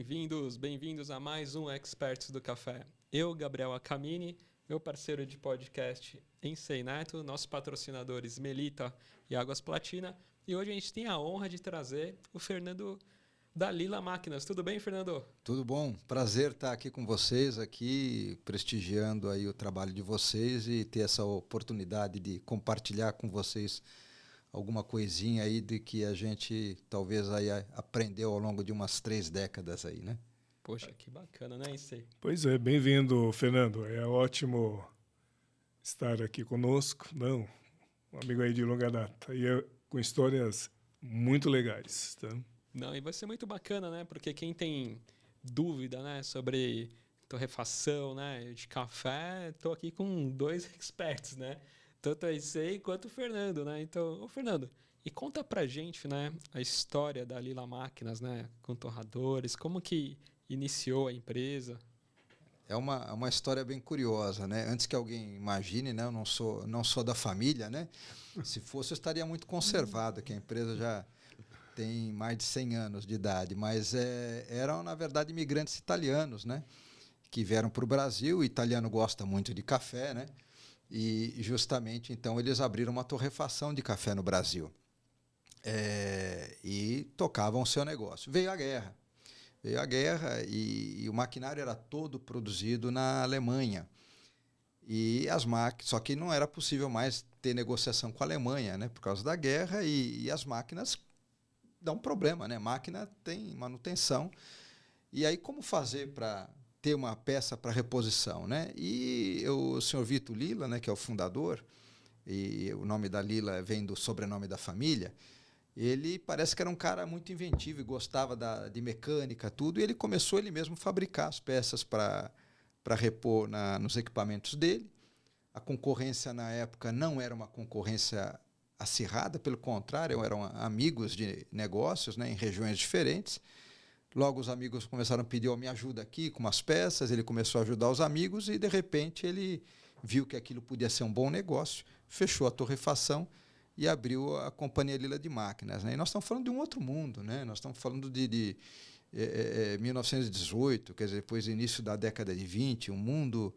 Bem-vindos a mais um Experts do Café. Eu, Gabriel Acamini, meu parceiro de podcast Ensei Neto, nossos patrocinadores Melita e Águas Platina. E hoje a gente tem a honra de trazer o Fernando da Lila Máquinas. Tudo bem, Fernando? Tudo bom. Prazer estar aqui com vocês, aqui prestigiando aí o trabalho de vocês e ter essa oportunidade de compartilhar com vocês alguma coisinha aí de que a gente talvez aí aprendeu ao longo de umas 3 décadas aí, né? Poxa, que bacana, né, Ensei? Pois é, bem-vindo, Fernando. É ótimo estar aqui conosco. Não, um amigo aí de longa data. E com histórias muito legais, tá? Não, e vai ser muito bacana, né? Porque quem tem dúvida, né, sobre torrefação, né, de café, estou aqui com 2 experts, né? Tanto a Issei quanto o Fernando, né? Então, ô Fernando, e conta pra gente, né, a história da Lila Máquinas, né, com torradores, como que iniciou a empresa? É uma história bem curiosa, né? Antes que alguém imagine, né? Eu não sou da família, né? Se fosse, eu estaria muito conservado, que a empresa já tem mais de 100 anos de idade, mas eram, na verdade, imigrantes italianos, né? Que vieram para o Brasil. O italiano gosta muito de café, né? E justamente, então, eles abriram uma torrefação de café no Brasil. E tocavam o seu negócio. Veio a guerra e o maquinário era todo produzido na Alemanha. E as máquinas, só que não era possível mais ter negociação com a Alemanha, né? Por causa da guerra, e as máquinas dão problema, né? Máquina tem manutenção. E aí, como fazer para ter uma peça para reposição, né? E o senhor Vitor Lila, né, que é o fundador, e o nome da Lila vem do sobrenome da família, ele parece que era um cara muito inventivo e gostava de mecânica, tudo, e ele começou ele mesmo a fabricar as peças para repor nos equipamentos dele. A concorrência na época não era uma concorrência acirrada, pelo contrário, eram amigos de negócios, né, em regiões diferentes. Logo os amigos começaram a pedir, me ajuda aqui com umas peças, ele começou a ajudar os amigos e de repente ele viu que aquilo podia ser um bom negócio, fechou a torrefação e abriu a Companhia Lila de Máquinas, né? E nós estamos falando de um outro mundo, né? Nós estamos falando de 1918, quer dizer, depois do início da década de 20, um mundo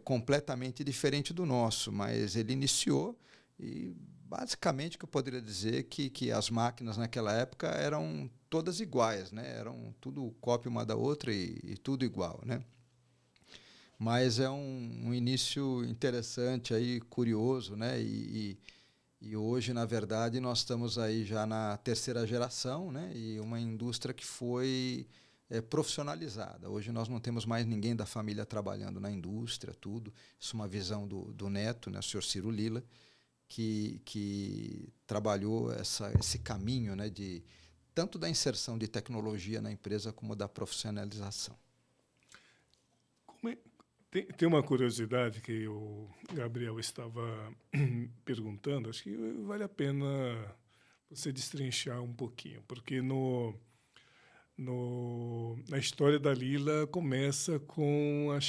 completamente diferente do nosso, mas ele iniciou e basicamente o que eu poderia dizer que as máquinas naquela época eram todas iguais, né? Eram tudo cópia uma da outra e tudo igual, né? Mas é um início interessante, aí, curioso, né? E hoje, na verdade, nós estamos aí já na 3ª geração, né? E uma indústria que foi profissionalizada. Hoje nós não temos mais ninguém da família trabalhando na indústria, tudo. Isso é uma visão do neto, né? O senhor Ciro Lila, que trabalhou esse caminho, né, tanto da inserção de tecnologia na empresa como da profissionalização. Tem uma curiosidade que o Gabriel estava perguntando, acho que vale a pena você destrinchar um pouquinho, porque na história da Lila começa com o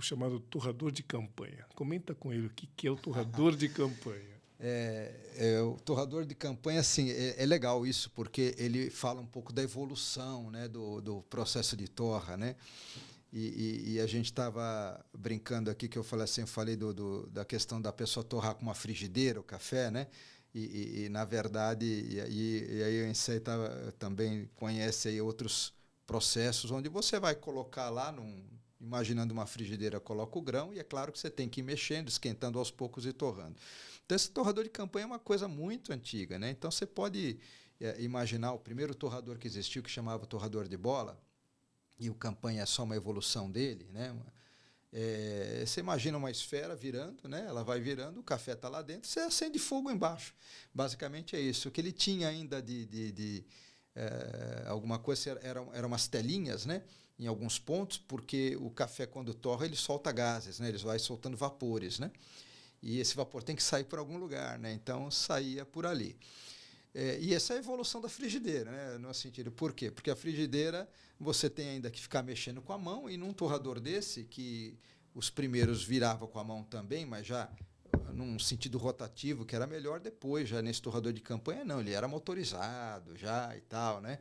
chamado torrador de campanha. Comenta com ele o que é o torrador de campanha. O torrador de campanha, assim, é legal isso, porque ele fala um pouco da evolução, né, do processo de torra, né? E a gente estava brincando aqui, que eu falei da questão da pessoa torrar com uma frigideira o café, né? E na verdade, e aí o Ensei também conhece aí outros processos onde você vai colocar lá, imaginando uma frigideira, coloca o grão e é claro que você tem que ir mexendo, esquentando aos poucos e torrando. Então esse torrador de campanha é uma coisa muito antiga, né? Então você pode imaginar o primeiro torrador que existiu, que chamava torrador de bola, e o campanha é só uma evolução dele, né? Você imagina uma esfera virando, né? Ela vai virando, o café está lá dentro, você acende fogo embaixo. Basicamente é isso. O que ele tinha ainda de alguma coisa eram umas telinhas, né? Em alguns pontos, porque o café, quando torra, ele solta gases, né? Ele vai soltando vapores, né? E esse vapor tem que sair por algum lugar, né? Então saía por ali. E essa é a evolução da frigideira, né? No sentido, por quê? Porque a frigideira você tem ainda que ficar mexendo com a mão, e num torrador desse, que os primeiros viravam com a mão também, mas já num sentido rotativo, que era melhor. Depois, já nesse torrador de campanha, não, ele era motorizado já e tal, né?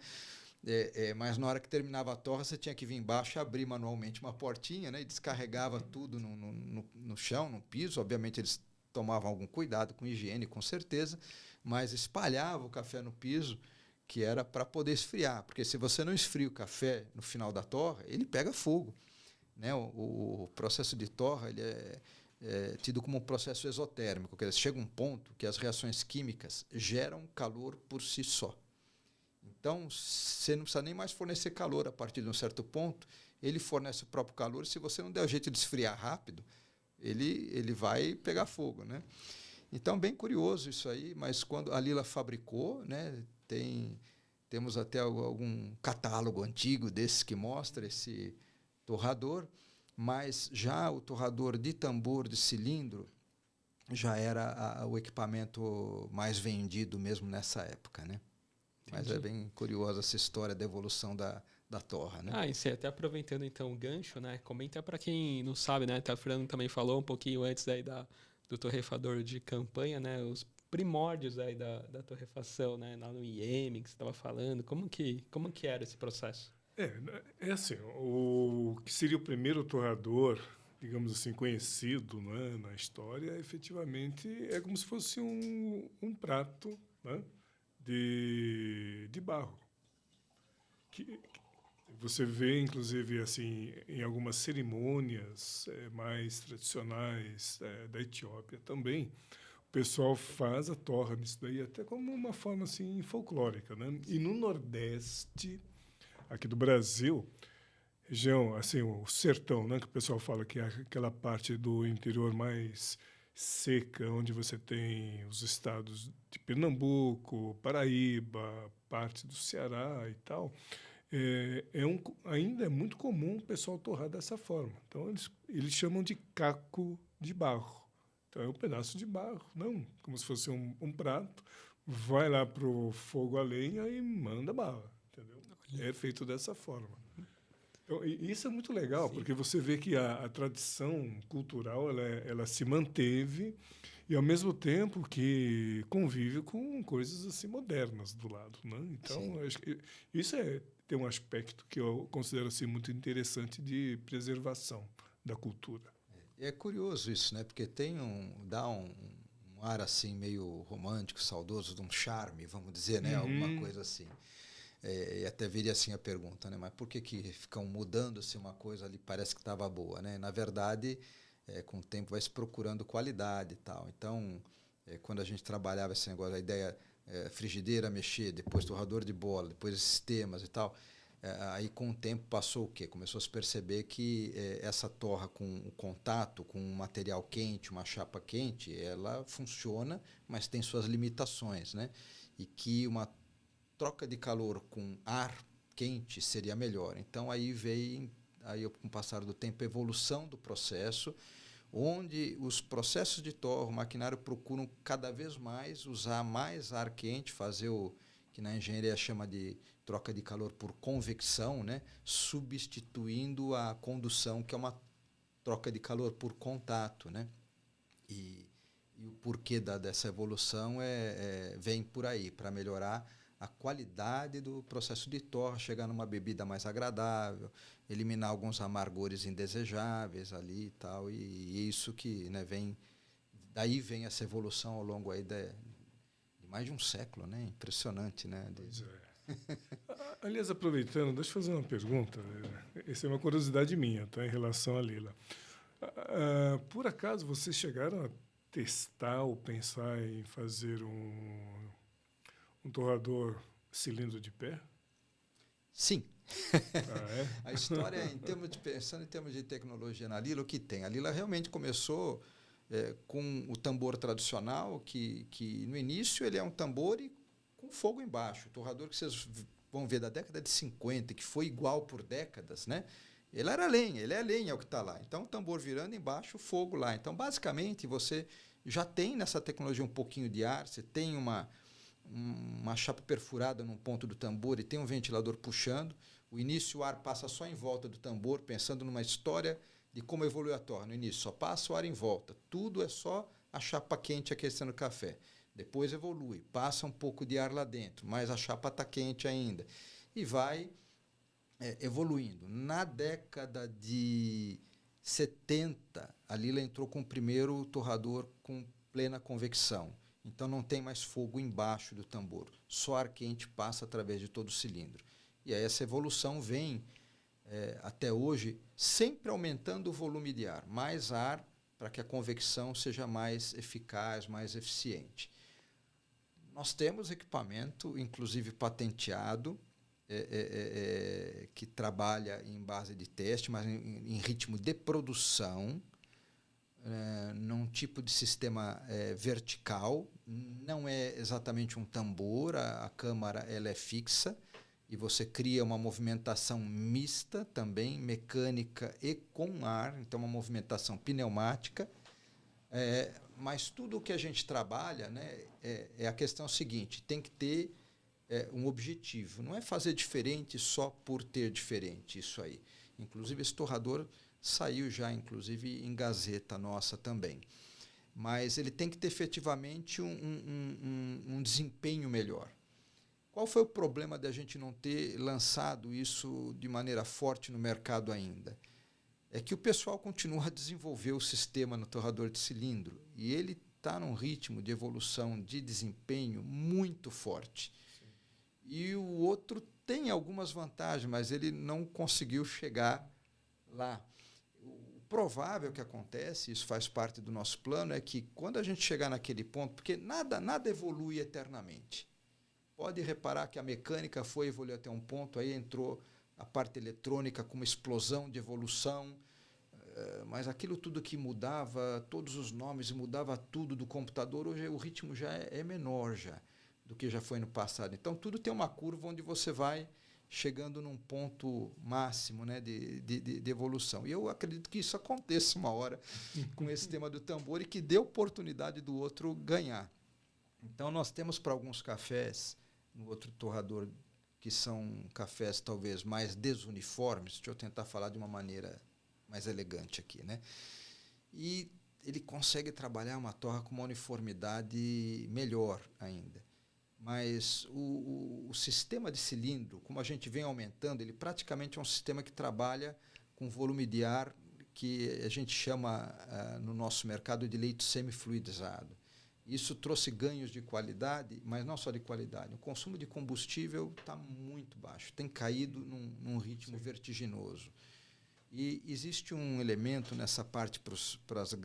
Mas na hora que terminava a torra, você tinha que vir embaixo e abrir manualmente uma portinha, né? E descarregava tudo no chão, no piso. Obviamente, eles tomavam algum cuidado com higiene, com certeza, mas espalhava o café no piso, que era para poder esfriar. Porque se você não esfria o café no final da torra, ele pega fogo, né? O processo de torra ele é tido como um processo exotérmico. Quer dizer, chega um ponto que as reações químicas geram calor por si só. Então, você não precisa nem mais fornecer calor a partir de um certo ponto. Ele fornece o próprio calor. Se você não der o jeito de esfriar rápido, ele vai pegar fogo, né? Então, bem curioso isso aí. Mas quando a Lila fabricou, né, temos até algum catálogo antigo desses que mostra esse torrador. Mas já o torrador de tambor de cilindro já era o equipamento mais vendido mesmo nessa época, né? Mas é bem curiosa essa história da evolução da torra, né? E você até aproveitando então o gancho, né? Comenta para quem não sabe, né? Tá, o Fernando também falou um pouquinho antes aí do torrefador de campanha, né? Os primórdios aí da torrefação, né? Lá no IEM que você estava falando. Como que era esse processo? É assim, o que seria o primeiro torrador, digamos assim, conhecido, né, na história, efetivamente é como se fosse um prato, né, de barro. Que você vê, inclusive, assim, em algumas cerimônias mais tradicionais da Etiópia também, o pessoal faz a torra nisso daí até como uma forma assim folclórica, né? E no Nordeste aqui do Brasil, região, assim, o sertão, né, que o pessoal fala que é aquela parte do interior mais seca, onde você tem os estados de Pernambuco, Paraíba, parte do Ceará e tal, ainda é muito comum o pessoal torrar dessa forma. Então, eles chamam de caco de barro. Então, é um pedaço de barro, não como se fosse um prato, vai lá para o fogo a lenha e manda bala. É feito dessa forma. Então, isso é muito legal, sim, porque você vê que a tradição cultural ela se manteve e, ao mesmo tempo, que convive com coisas assim modernas do lado, né? Então, acho que isso tem um aspecto que eu considero assim, muito interessante de preservação da cultura. É curioso isso, né? Porque dá um ar assim meio romântico, saudoso, de um charme, vamos dizer, né? Alguma coisa assim. E até viria assim a pergunta, né? Mas por que ficam mudando-se uma coisa ali, parece que estava boa, né? Na verdade, com o tempo vai se procurando qualidade e tal. Então, quando a gente trabalhava esse negócio, a ideia frigideira mexer, depois torrador de bola, depois sistemas e tal, aí com o tempo passou o quê? Começou a se perceber que essa torra com o contato com um material quente, uma chapa quente, ela funciona, mas tem suas limitações, né? E que uma troca de calor com ar quente seria melhor. Então, aí veio, com o passar do tempo, a evolução do processo, onde os processos de torra, o maquinário procuram cada vez mais usar mais ar quente, fazer o que na engenharia chama de troca de calor por convecção, né? Substituindo a condução, que é uma troca de calor por contato, né? E o porquê dessa evolução vem por aí, para melhorar a qualidade do processo de torra, chegar numa bebida mais agradável, eliminar alguns amargores indesejáveis ali e tal, e isso que, né, daí vem essa evolução ao longo aí de mais de um século, né? Impressionante, né? Pois é. Aliás, aproveitando, deixa eu fazer uma pergunta. Essa é uma curiosidade minha, tá, em relação à Lila. Por acaso, vocês chegaram a testar ou pensar em fazer um torrador cilindro de pé? Sim. É? A história, pensando em termos de tecnologia na Lila, o que tem? A Lila realmente começou com o tambor tradicional, que no início ele é um tambor com fogo embaixo. O torrador que vocês vão ver da década de 50, que foi igual por décadas, né? Ele era lenha, ele é lenha, é o que está lá. Então, o tambor virando embaixo, o fogo lá. Então, basicamente, você já tem nessa tecnologia um pouquinho de ar, você tem uma chapa perfurada num ponto do tambor e tem um ventilador puxando. O início, o ar passa só em volta do tambor, pensando numa história de como evoluiu a torra. No início, só passa o ar em volta. Tudo é só a chapa quente aquecendo o café. Depois evolui, passa um pouco de ar lá dentro, mas a chapa está quente ainda. e vai evoluindo. Na década de 70, a Lila entrou com o primeiro torrador com plena convecção. Então não tem mais fogo embaixo do tambor, só ar quente passa através de todo o cilindro. E aí essa evolução vem até hoje, sempre aumentando o volume de ar, mais ar para que a convecção seja mais eficaz, mais eficiente. Nós temos equipamento, inclusive patenteado, que trabalha em base de teste, mas em ritmo de produção, num tipo de sistema vertical. Não é exatamente um tambor, a câmara ela é fixa, e você cria uma movimentação mista também, mecânica e com ar, então uma movimentação pneumática. Mas tudo o que a gente trabalha, né, é a questão seguinte: tem que ter um objetivo. Não é fazer diferente só por ter diferente, isso aí. Inclusive, esse torrador saiu já, inclusive, em Gazeta nossa também. Mas ele tem que ter efetivamente um desempenho melhor. Qual foi o problema de a gente não ter lançado isso de maneira forte no mercado ainda? É que o pessoal continua a desenvolver o sistema no torrador de cilindro e ele está num ritmo de evolução de desempenho muito forte. Sim. E o outro tem algumas vantagens, mas ele não conseguiu chegar lá. O provável que acontece, isso faz parte do nosso plano, é que quando a gente chegar naquele ponto, porque nada evolui eternamente. Pode reparar que a mecânica foi evoluir até um ponto, aí entrou a parte eletrônica com uma explosão de evolução, mas aquilo tudo que mudava, todos os nomes, mudava tudo do computador, hoje o ritmo já é menor já do que já foi no passado. Então, tudo tem uma curva onde você vai chegando num ponto máximo, né, de evolução. E eu acredito que isso aconteça uma hora com esse tema do tambor e que dê oportunidade do outro ganhar. Então, nós temos para alguns cafés, no outro torrador, que são cafés talvez mais desuniformes, deixa eu tentar falar de uma maneira mais elegante aqui, né? E ele consegue trabalhar uma torra com uma uniformidade melhor ainda. Mas o sistema de cilindro, como a gente vem aumentando, ele praticamente é um sistema que trabalha com volume de ar que a gente chama no nosso mercado de leito semifluidizado. Isso trouxe ganhos de qualidade, mas não só de qualidade. O consumo de combustível está muito baixo, tem caído num ritmo vertiginoso. E existe um elemento nessa parte para as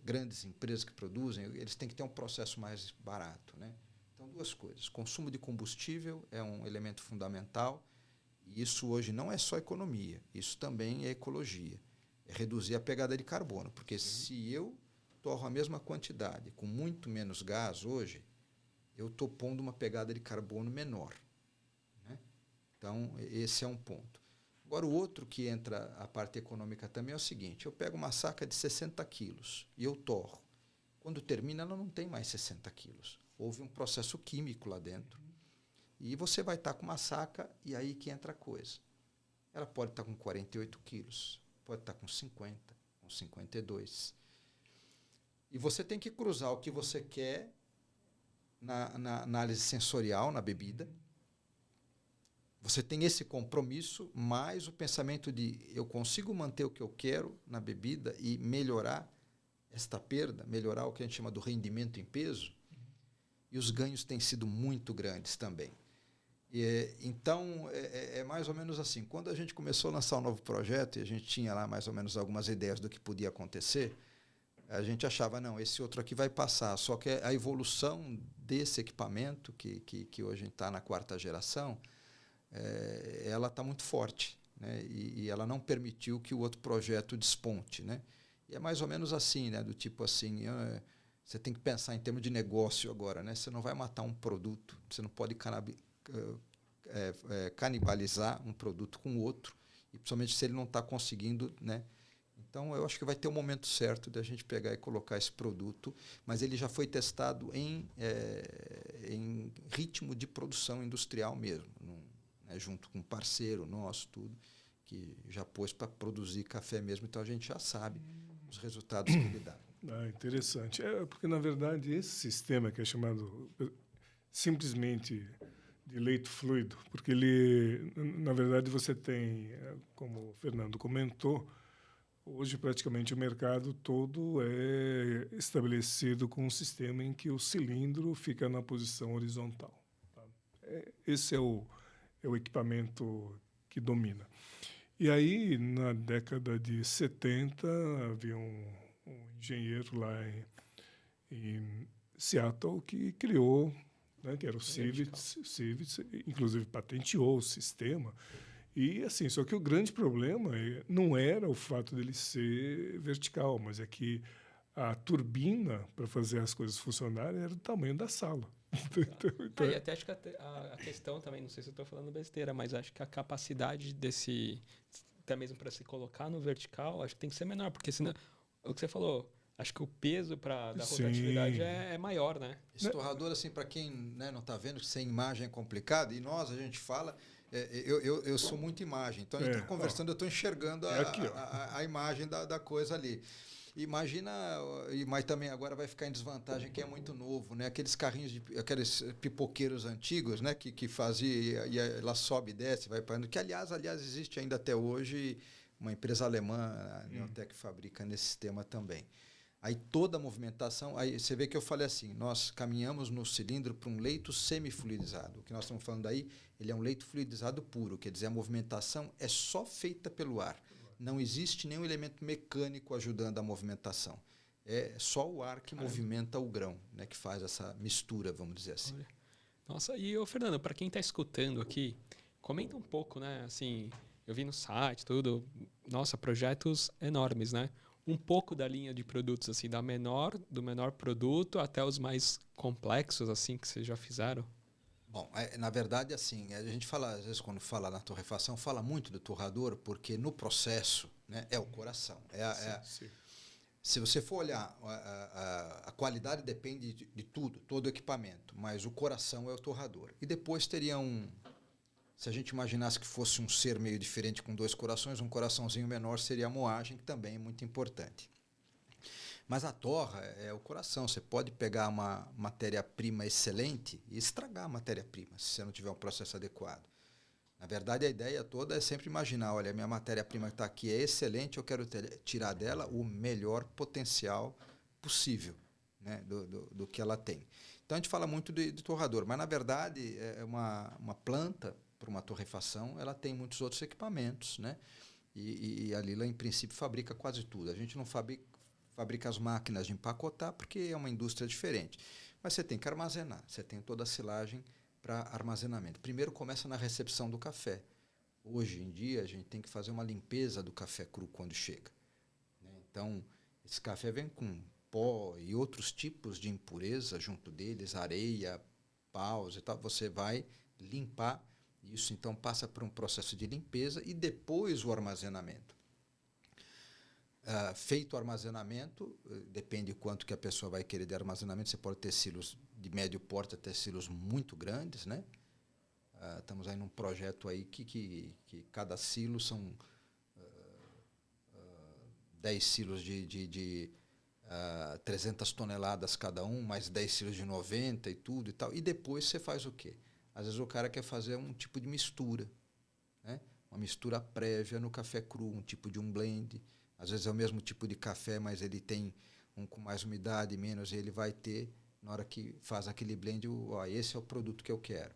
grandes empresas que produzem, eles têm que ter um processo mais barato, né? Então, duas coisas. Consumo de combustível é um elemento fundamental, e isso hoje não é só economia, isso também é ecologia. É reduzir a pegada de carbono, porque se eu torro a mesma quantidade com muito menos gás hoje, eu estou pondo uma pegada de carbono menor, né? Então, esse é um ponto. Agora, o outro que entra a parte econômica também é o seguinte: eu pego uma saca de 60 quilos e eu torro. Quando termina, ela não tem mais 60 quilos. Houve um processo químico lá dentro. E você vai estar com uma saca, e aí que entra a coisa. Ela pode estar com 48 quilos, pode estar com 50, com 52. E você tem que cruzar o que você quer na análise sensorial, na bebida. Você tem esse compromisso, mais o pensamento de eu consigo manter o que eu quero na bebida e melhorar esta perda, melhorar o que a gente chama do rendimento em peso. E os ganhos têm sido muito grandes também. Então, é mais ou menos assim. Quando a gente começou a lançar um novo projeto, e a gente tinha lá mais ou menos algumas ideias do que podia acontecer, a gente achava, não, esse outro aqui vai passar. Só que a evolução desse equipamento, que hoje está na 4ª geração, ela está muito forte, né? E ela não permitiu que o outro projeto desponte, né? E é mais ou menos assim, né? Do tipo assim, você tem que pensar em termos de negócio agora, né? Você não vai matar um produto, você não pode canibalizar um produto com o outro, e principalmente se ele não está conseguindo, né? Então, eu acho que vai ter um momento certo de a gente pegar e colocar esse produto, mas ele já foi testado em ritmo de produção industrial mesmo, junto com um parceiro nosso, tudo, que já pôs para produzir café mesmo, então a gente já sabe os resultados que ele dá. Interessante. Porque, na verdade, esse sistema que é chamado simplesmente de leito fluido, porque ele, na verdade, você tem, como o Fernando comentou, hoje praticamente o mercado todo é estabelecido com um sistema em que o cilindro fica na posição horizontal. Tá? Esse é o equipamento que domina. E aí, na década de 70, havia um engenheiro lá em Seattle que criou, né, que era o Civits, inclusive patenteou o sistema. E assim, só que o grande problema não era o fato dele ser vertical, mas é que a turbina para fazer as coisas funcionarem era do tamanho da sala. Então, e até acho que a questão também, não sei se eu estou falando besteira, mas acho que a capacidade desse, até mesmo para se colocar no vertical, acho que tem que ser menor, porque senão, o que você falou, acho que o peso da rotatividade é maior, né? Esse torrador, assim, para quem, né, não está vendo, sem imagem é complicado, e nós, a gente fala, eu sou muito imagem, então a gente está conversando, eu estou enxergando a imagem da coisa ali. Imagina, mas também agora vai ficar em desvantagem quem é muito novo, né? Aqueles carrinhos, aqueles pipoqueiros antigos, né? Que fazia, e ela sobe e desce, vai parando, que aliás existe ainda até hoje uma empresa alemã, a Neotec, fabrica nesse sistema também. Aí toda a movimentação, aí você vê que eu falei assim, nós caminhamos no cilindro para um leito semifluidizado. O que nós estamos falando aí, ele é um leito fluidizado puro, quer dizer, a movimentação é só feita pelo ar. Não existe nenhum elemento mecânico ajudando a movimentação. É só o ar que movimenta o grão, né, que faz essa mistura, vamos dizer assim. Olha. Nossa, e Fernando, para quem está escutando aqui, comenta um pouco, né? Assim, eu vi no site, tudo. Nossa, projetos enormes, né? Um pouco da linha de produtos, assim, do menor produto até os mais complexos, assim, que vocês já fizeram. Bom, na verdade, assim, a gente fala, às vezes, quando fala na torrefação, fala muito do torrador, porque no processo, né, é o coração. Sim. Se você for olhar, a qualidade depende de tudo, todo o equipamento, mas o coração é o torrador. E depois teria se a gente imaginasse que fosse um ser meio diferente com dois corações, um coraçãozinho menor seria a moagem, que também é muito importante. Mas a torra é o coração. Você pode pegar uma matéria-prima excelente e estragar a matéria-prima, se você não tiver um processo adequado. Na verdade, a ideia toda é sempre imaginar, olha, a minha matéria-prima que está aqui é excelente, eu quero tirar dela o melhor potencial possível, né, do que ela tem. Então, a gente fala muito de torrador, mas, na verdade, é uma planta, para uma torrefação, ela tem muitos outros equipamentos, né? E a Lila, em princípio, fabrica quase tudo. A gente não fabrica as máquinas de empacotar, porque é uma indústria diferente. Mas você tem que armazenar, você tem toda a silagem para armazenamento. Primeiro começa na recepção do café. Hoje em dia, a gente tem que fazer uma limpeza do café cru quando chega, né? Então, esse café vem com pó e outros tipos de impureza junto deles, areia, paus e tal. Você vai limpar isso, então passa por um processo de limpeza e depois o armazenamento. Feito o armazenamento, depende quanto que a pessoa vai querer de armazenamento, você pode ter silos de médio porte até silos muito grandes, né? Estamos aí num projeto aí que cada silo são 10 silos de 300 toneladas cada um, mais 10 silos de 90 e tudo e tal. E depois você faz o quê? Às vezes o cara quer fazer um tipo de mistura, né? Uma mistura prévia no café cru, um tipo de um blend. Às vezes é o mesmo tipo de café, mas ele tem um com mais umidade, menos, e ele vai ter, na hora que faz aquele blend, esse é o produto que eu quero.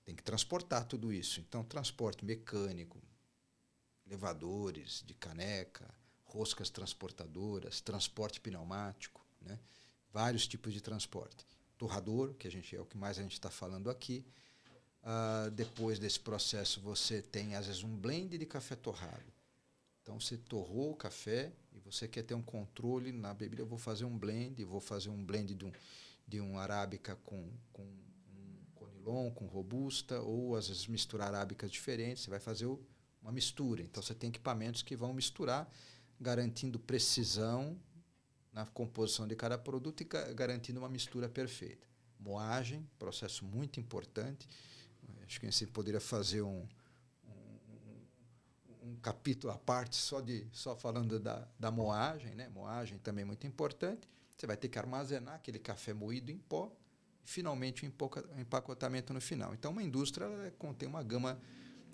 Tem que transportar tudo isso. Então, transporte mecânico, elevadores de caneca, roscas transportadoras, transporte pneumático, né? Vários tipos de transporte. Torrador, que é o que mais a gente está falando aqui. Depois desse processo, você tem, às vezes, um blend de café torrado. Então, você torrou o café e você quer ter um controle na bebida. Eu vou fazer um blend de um arábica com um conilon, com robusta, ou, às vezes, misturar arábicas diferentes. Você vai fazer uma mistura. Então, você tem equipamentos que vão misturar, garantindo precisão na composição de cada produto e garantindo uma mistura perfeita. Moagem, processo muito importante. Acho que você poderia fazer um capítulo à parte só falando da moagem, né? Moagem também é muito importante. Você vai ter que armazenar aquele café moído em pó, e, finalmente, o empacotamento no final. Então, uma indústria ela contém uma gama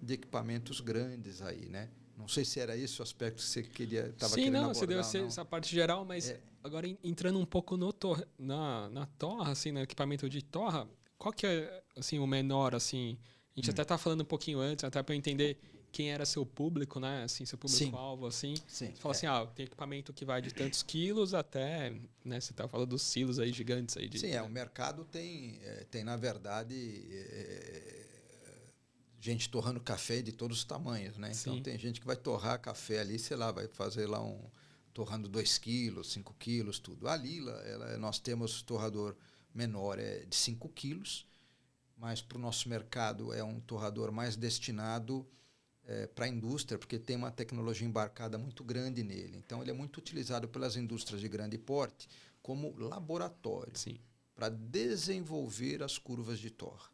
de equipamentos grandes aí, né? Não sei se era esse o aspecto que você estava querendo abordar. Você deu essa parte geral, mas agora entrando um pouco na torra, assim, no equipamento de torra, qual que é assim, o menor, assim? A gente até está falando um pouquinho antes, até para eu entender quem era seu público, né? Assim, seu público-alvo, assim. Sim. Você fala assim, tem equipamento que vai de tantos quilos até, né? Você está falando dos silos aí gigantes aí. Sim, o mercado tem na verdade, gente torrando café de todos os tamanhos, né? Então, tem gente que vai torrar café ali, sei lá, vai fazer lá torrando 2 quilos, 5 quilos, tudo. A Lila, nós temos torrador menor de 5 quilos, mas para o nosso mercado é um torrador mais destinado para a indústria, porque tem uma tecnologia embarcada muito grande nele. Então, ele é muito utilizado pelas indústrias de grande porte como laboratório para desenvolver as curvas de torra.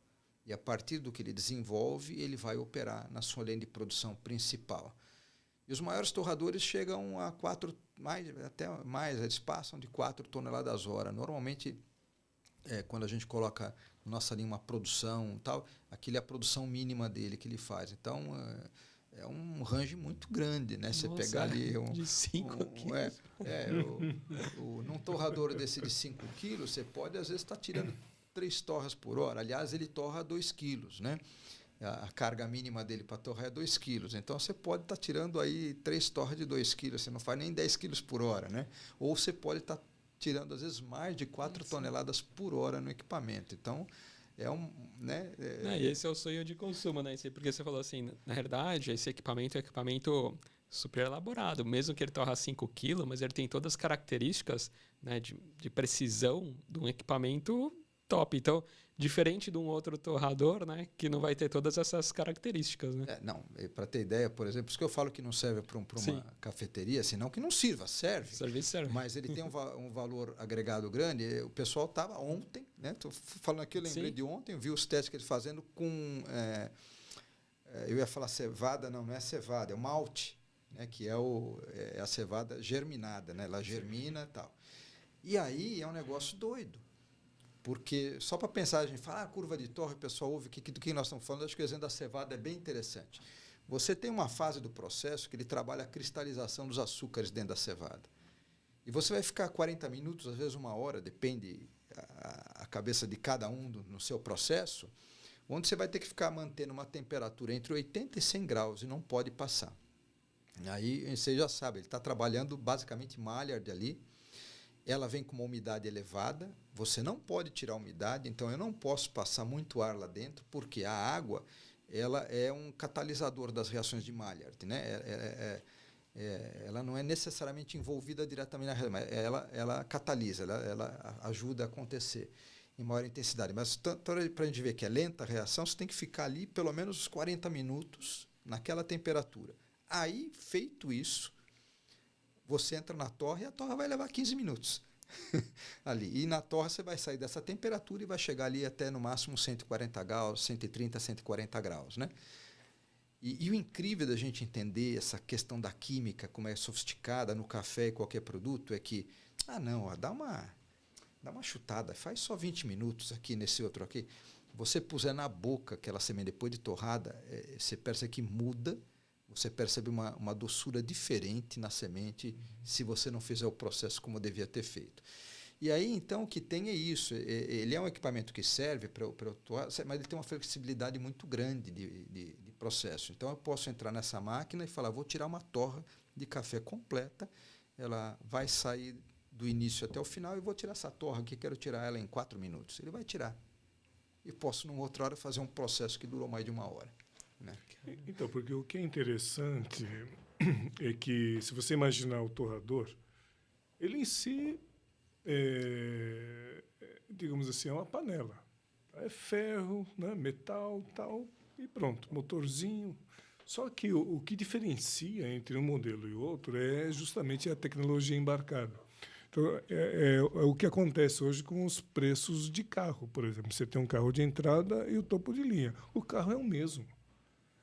E, a partir do que ele desenvolve, ele vai operar na sua linha de produção principal. E os maiores torradores chegam a 4, até mais, eles passam de 4 toneladas hora. Normalmente, quando a gente coloca na nossa linha uma produção, tal, aquilo é a produção mínima dele que ele faz. Então, é um range muito grande, né? Você pegar ali de 5 quilos. Num torrador desse de 5 quilos, você pode, às vezes, estar tirando 3 torras por hora. Aliás, ele torra 2 quilos, né? A carga mínima dele para torrar é 2 quilos. Então, você pode estar tirando aí 3 torras de 2 quilos. Você não faz nem 10 quilos por hora, né? Ou você pode estar tirando, às vezes, mais de 4 toneladas por hora no equipamento. Então, esse é o sonho de consumo, né? Porque você falou assim, na verdade, esse equipamento é um equipamento super elaborado. Mesmo que ele torra 5 quilos, mas ele tem todas as características, né, de precisão de um equipamento top. Então, diferente de um outro torrador, né, que não vai ter todas essas características, né? Para ter ideia, por exemplo, isso que eu falo que não serve para uma cafeteria, senão que não sirva, serve. Serve. Mas ele tem um valor agregado grande. O pessoal estava ontem, né? Estou falando aqui, eu lembrei de ontem, eu vi os testes que eles fazendo com, eu ia falar cevada, não é cevada, é o malte, né? Que é a cevada germinada, né? Ela germina e tal. E aí é um negócio doido. Porque, só para pensar, a gente fala, curva de torre, o pessoal ouve do que nós estamos falando, acho que o exemplo da cevada é bem interessante. Você tem uma fase do processo que ele trabalha a cristalização dos açúcares dentro da cevada. E você vai ficar 40 minutos, às vezes 1 hora, depende a cabeça de cada um no seu processo, onde você vai ter que ficar mantendo uma temperatura entre 80 e 100 graus e não pode passar. Aí você já sabe, ele está trabalhando basicamente Maillard ali. Ela vem com uma umidade elevada, você não pode tirar a umidade, então eu não posso passar muito ar lá dentro, porque a água ela é um catalisador das reações de Maillard, né? Ela não é necessariamente envolvida diretamente na reação, mas ela catalisa, ela ajuda a acontecer em maior intensidade. Mas para a gente ver que é lenta a reação, você tem que ficar ali pelo menos uns 40 minutos naquela temperatura. Aí, feito isso, você entra na torre e a torre vai levar 15 minutos ali. E na torre você vai sair dessa temperatura e vai chegar ali até no máximo 140 graus, 130, 140 graus, né? E o incrível da gente entender essa questão da química, como é sofisticada no café e qualquer produto, é que, dá uma chutada, faz só 20 minutos aqui nesse outro aqui. Você puser na boca aquela semente depois de torrada, você percebe que muda. Você percebe uma doçura diferente na semente se você não fizer o processo como devia ter feito. E aí, então, o que tem é isso. Ele é um equipamento que serve para mas ele tem uma flexibilidade muito grande de processo. Então, eu posso entrar nessa máquina e falar, vou tirar uma torra de café completa, ela vai sair do início até o final e vou tirar essa torra aqui, quero tirar ela em 4 minutos. Ele vai tirar. E posso, numa outra hora, fazer um processo que durou mais de 1 hora. Né? Então, porque o que é interessante é que, se você imaginar o torrador, ele em si, digamos assim, é uma panela. É ferro, né, metal, tal, e pronto, motorzinho. Só que o que diferencia entre um modelo e outro é justamente a tecnologia embarcada. Então, é o que acontece hoje com os preços de carro, por exemplo. Você tem um carro de entrada e o topo de linha. O carro é o mesmo.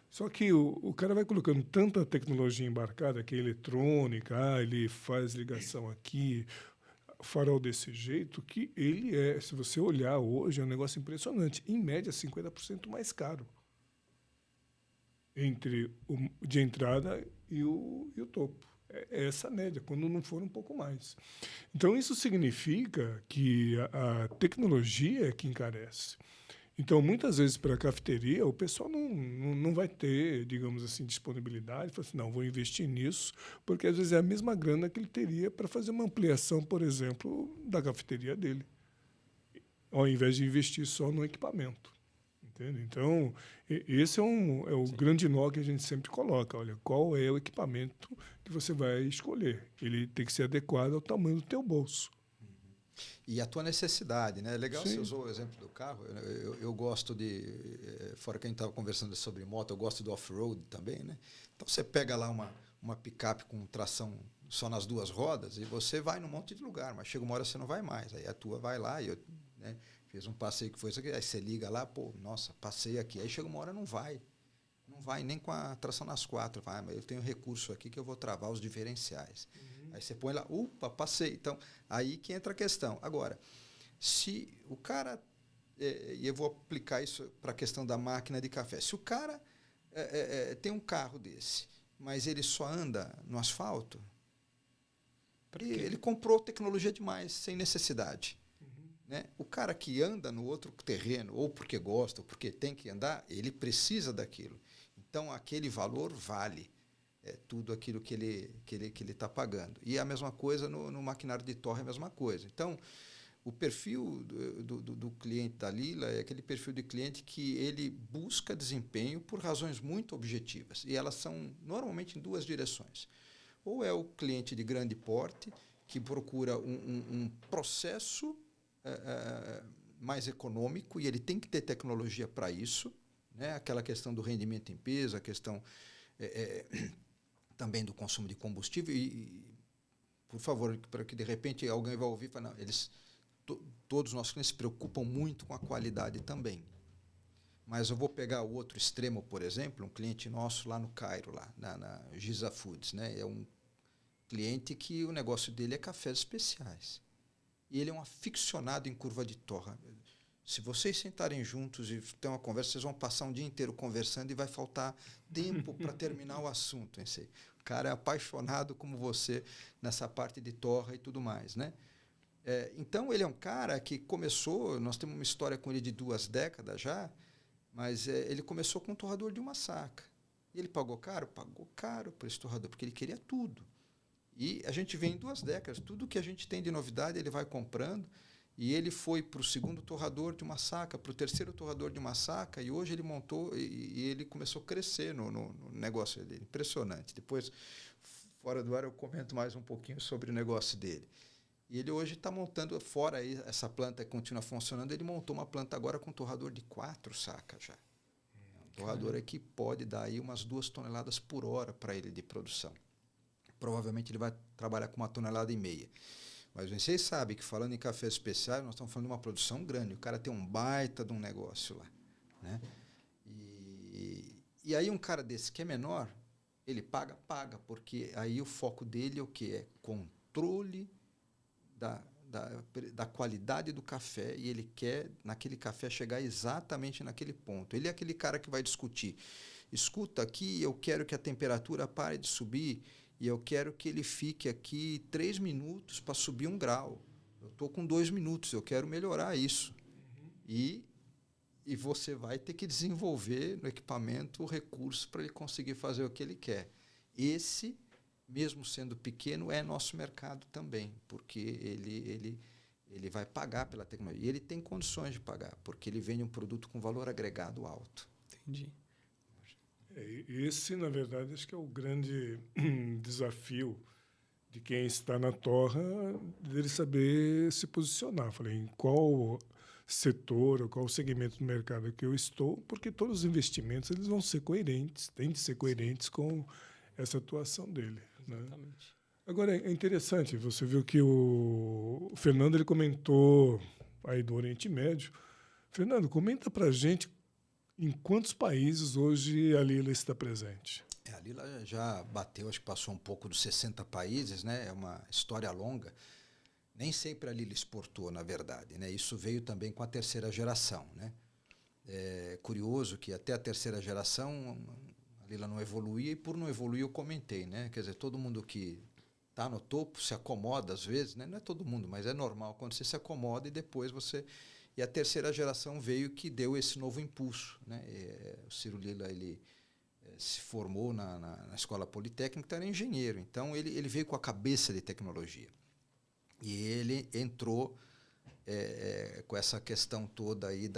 Só que o cara vai colocando tanta tecnologia embarcada, que é eletrônica, ele faz ligação aqui, farol desse jeito que ele é, se você olhar hoje, é um negócio impressionante. Em média, 50% mais caro entre o de entrada e o topo. É essa a média, quando não for um pouco mais. Então, isso significa que a tecnologia é que encarece. Então, muitas vezes, para a cafeteria, o pessoal não vai ter, digamos assim, disponibilidade. Fala assim, não, vou investir nisso, porque às vezes é a mesma grana que ele teria para fazer uma ampliação, por exemplo, da cafeteria dele, ao invés de investir só no equipamento. Entende? Então, esse é o grande nó que a gente sempre coloca. Olha, qual é o equipamento que você vai escolher? Ele tem que ser adequado ao tamanho do teu bolso. E a tua necessidade, né? Legal, Sim. você usou o exemplo do carro. Eu gosto de, fora que a gente estava conversando sobre moto, eu gosto do off-road também, né? Então você pega lá uma picape com tração só nas duas rodas e você vai num monte de lugar, mas chega uma hora você não vai mais. Aí a tua vai lá e eu, né, fiz um passeio que foi isso aqui, aí você liga lá, pô, nossa, passei aqui. Aí chega uma hora não vai. Não vai nem com a tração nas quatro. Vai, mas eu tenho recurso aqui que eu vou travar os diferenciais. Aí você põe lá, passei. Então, aí que entra a questão. Agora, se o cara, e eu vou aplicar isso para a questão da máquina de café, se o cara tem um carro desse, mas ele só anda no asfalto, ele comprou tecnologia demais, sem necessidade. Né? O cara que anda no outro terreno, ou porque gosta, ou porque tem que andar, ele precisa daquilo. Então, aquele valor vale. Tudo aquilo que ele está pagando. E a mesma coisa no maquinário de torre, é a mesma coisa. Então, o perfil do cliente da Lila é aquele perfil de cliente que ele busca desempenho por razões muito objetivas. E elas são normalmente em duas direções. Ou é o cliente de grande porte, que procura um processo mais econômico, e ele tem que ter tecnologia para isso, né? Aquela questão do rendimento em peso, a questão... também do consumo de combustível e por favor, para que de repente alguém vai ouvir e falar, não, todos os nossos clientes se preocupam muito com a qualidade também. Mas eu vou pegar o outro extremo, por exemplo, um cliente nosso lá no Cairo, lá na Giza Foods, né? É um cliente que o negócio dele é cafés especiais. E ele é um aficionado em curva de torra. Se vocês sentarem juntos e ter uma conversa, vocês vão passar um dia inteiro conversando e vai faltar tempo para terminar o assunto. O cara é apaixonado como você nessa parte de torra e tudo mais, né? Então, ele é um cara que começou, nós temos uma história com ele de 2 décadas já, mas ele começou com um torrador de uma saca. E ele pagou caro? Pagou caro por esse torrador, porque ele queria tudo. E a gente vem em 2 décadas, tudo que a gente tem de novidade ele vai comprando. E ele foi para o 2º torrador de uma saca, para o 3º torrador de uma saca, e hoje ele montou e ele começou a crescer no negócio dele. Impressionante. Depois, fora do ar, eu comento mais um pouquinho sobre o negócio dele. E ele hoje está montando, fora aí, essa planta que continua funcionando, ele montou uma planta agora com um torrador de 4 sacas já. Um torrador que pode dar aí umas 2 toneladas por hora para ele de produção. Provavelmente ele vai trabalhar com 1,5 toneladas. Mas vocês sabem que, falando em café especial, nós estamos falando de uma produção grande. O cara tem um baita de um negócio lá. Né? E aí um cara desse que é menor, ele paga, porque aí o foco dele é o quê? É controle da qualidade do café, e ele quer, naquele café, chegar exatamente naquele ponto. Ele é aquele cara que vai discutir. Escuta, aqui eu quero que a temperatura pare de subir, e eu quero que ele fique aqui 3 minutos para subir 1 grau. Eu estou com 2 minutos, eu quero melhorar isso. E você vai ter que desenvolver no equipamento o recurso para ele conseguir fazer o que ele quer. Esse, mesmo sendo pequeno, é nosso mercado também, porque ele vai pagar pela tecnologia. E ele tem condições de pagar, porque ele vende um produto com valor agregado alto. Entendi. Esse, na verdade, acho que é o grande desafio de quem está na torra, dele saber se posicionar. Falei, em qual setor ou qual segmento do mercado que eu estou, porque todos os investimentos eles vão ser coerentes, têm de ser coerentes com essa atuação dele. Exatamente. Né? Agora, é interessante, você viu que o Fernando ele comentou aí do Oriente Médio. Fernando, comenta para a gente em quantos países hoje a Lila está presente? A Lila já bateu, acho que passou um pouco dos 60 países, né? É uma história longa. Nem sempre a Lila exportou, na verdade, né? Isso veio também com a terceira geração, né? É curioso que até a terceira geração a Lila não evoluía, e por não evoluir eu comentei, né? Quer dizer, todo mundo que está no topo se acomoda às vezes, né? Não é todo mundo, mas é normal quando você se acomoda e depois você... E a terceira geração veio que deu esse novo impulso, né? O Ciro Lila, ele se formou na Escola Politécnica, então era engenheiro, então ele veio com a cabeça de tecnologia. E ele entrou com essa questão toda aí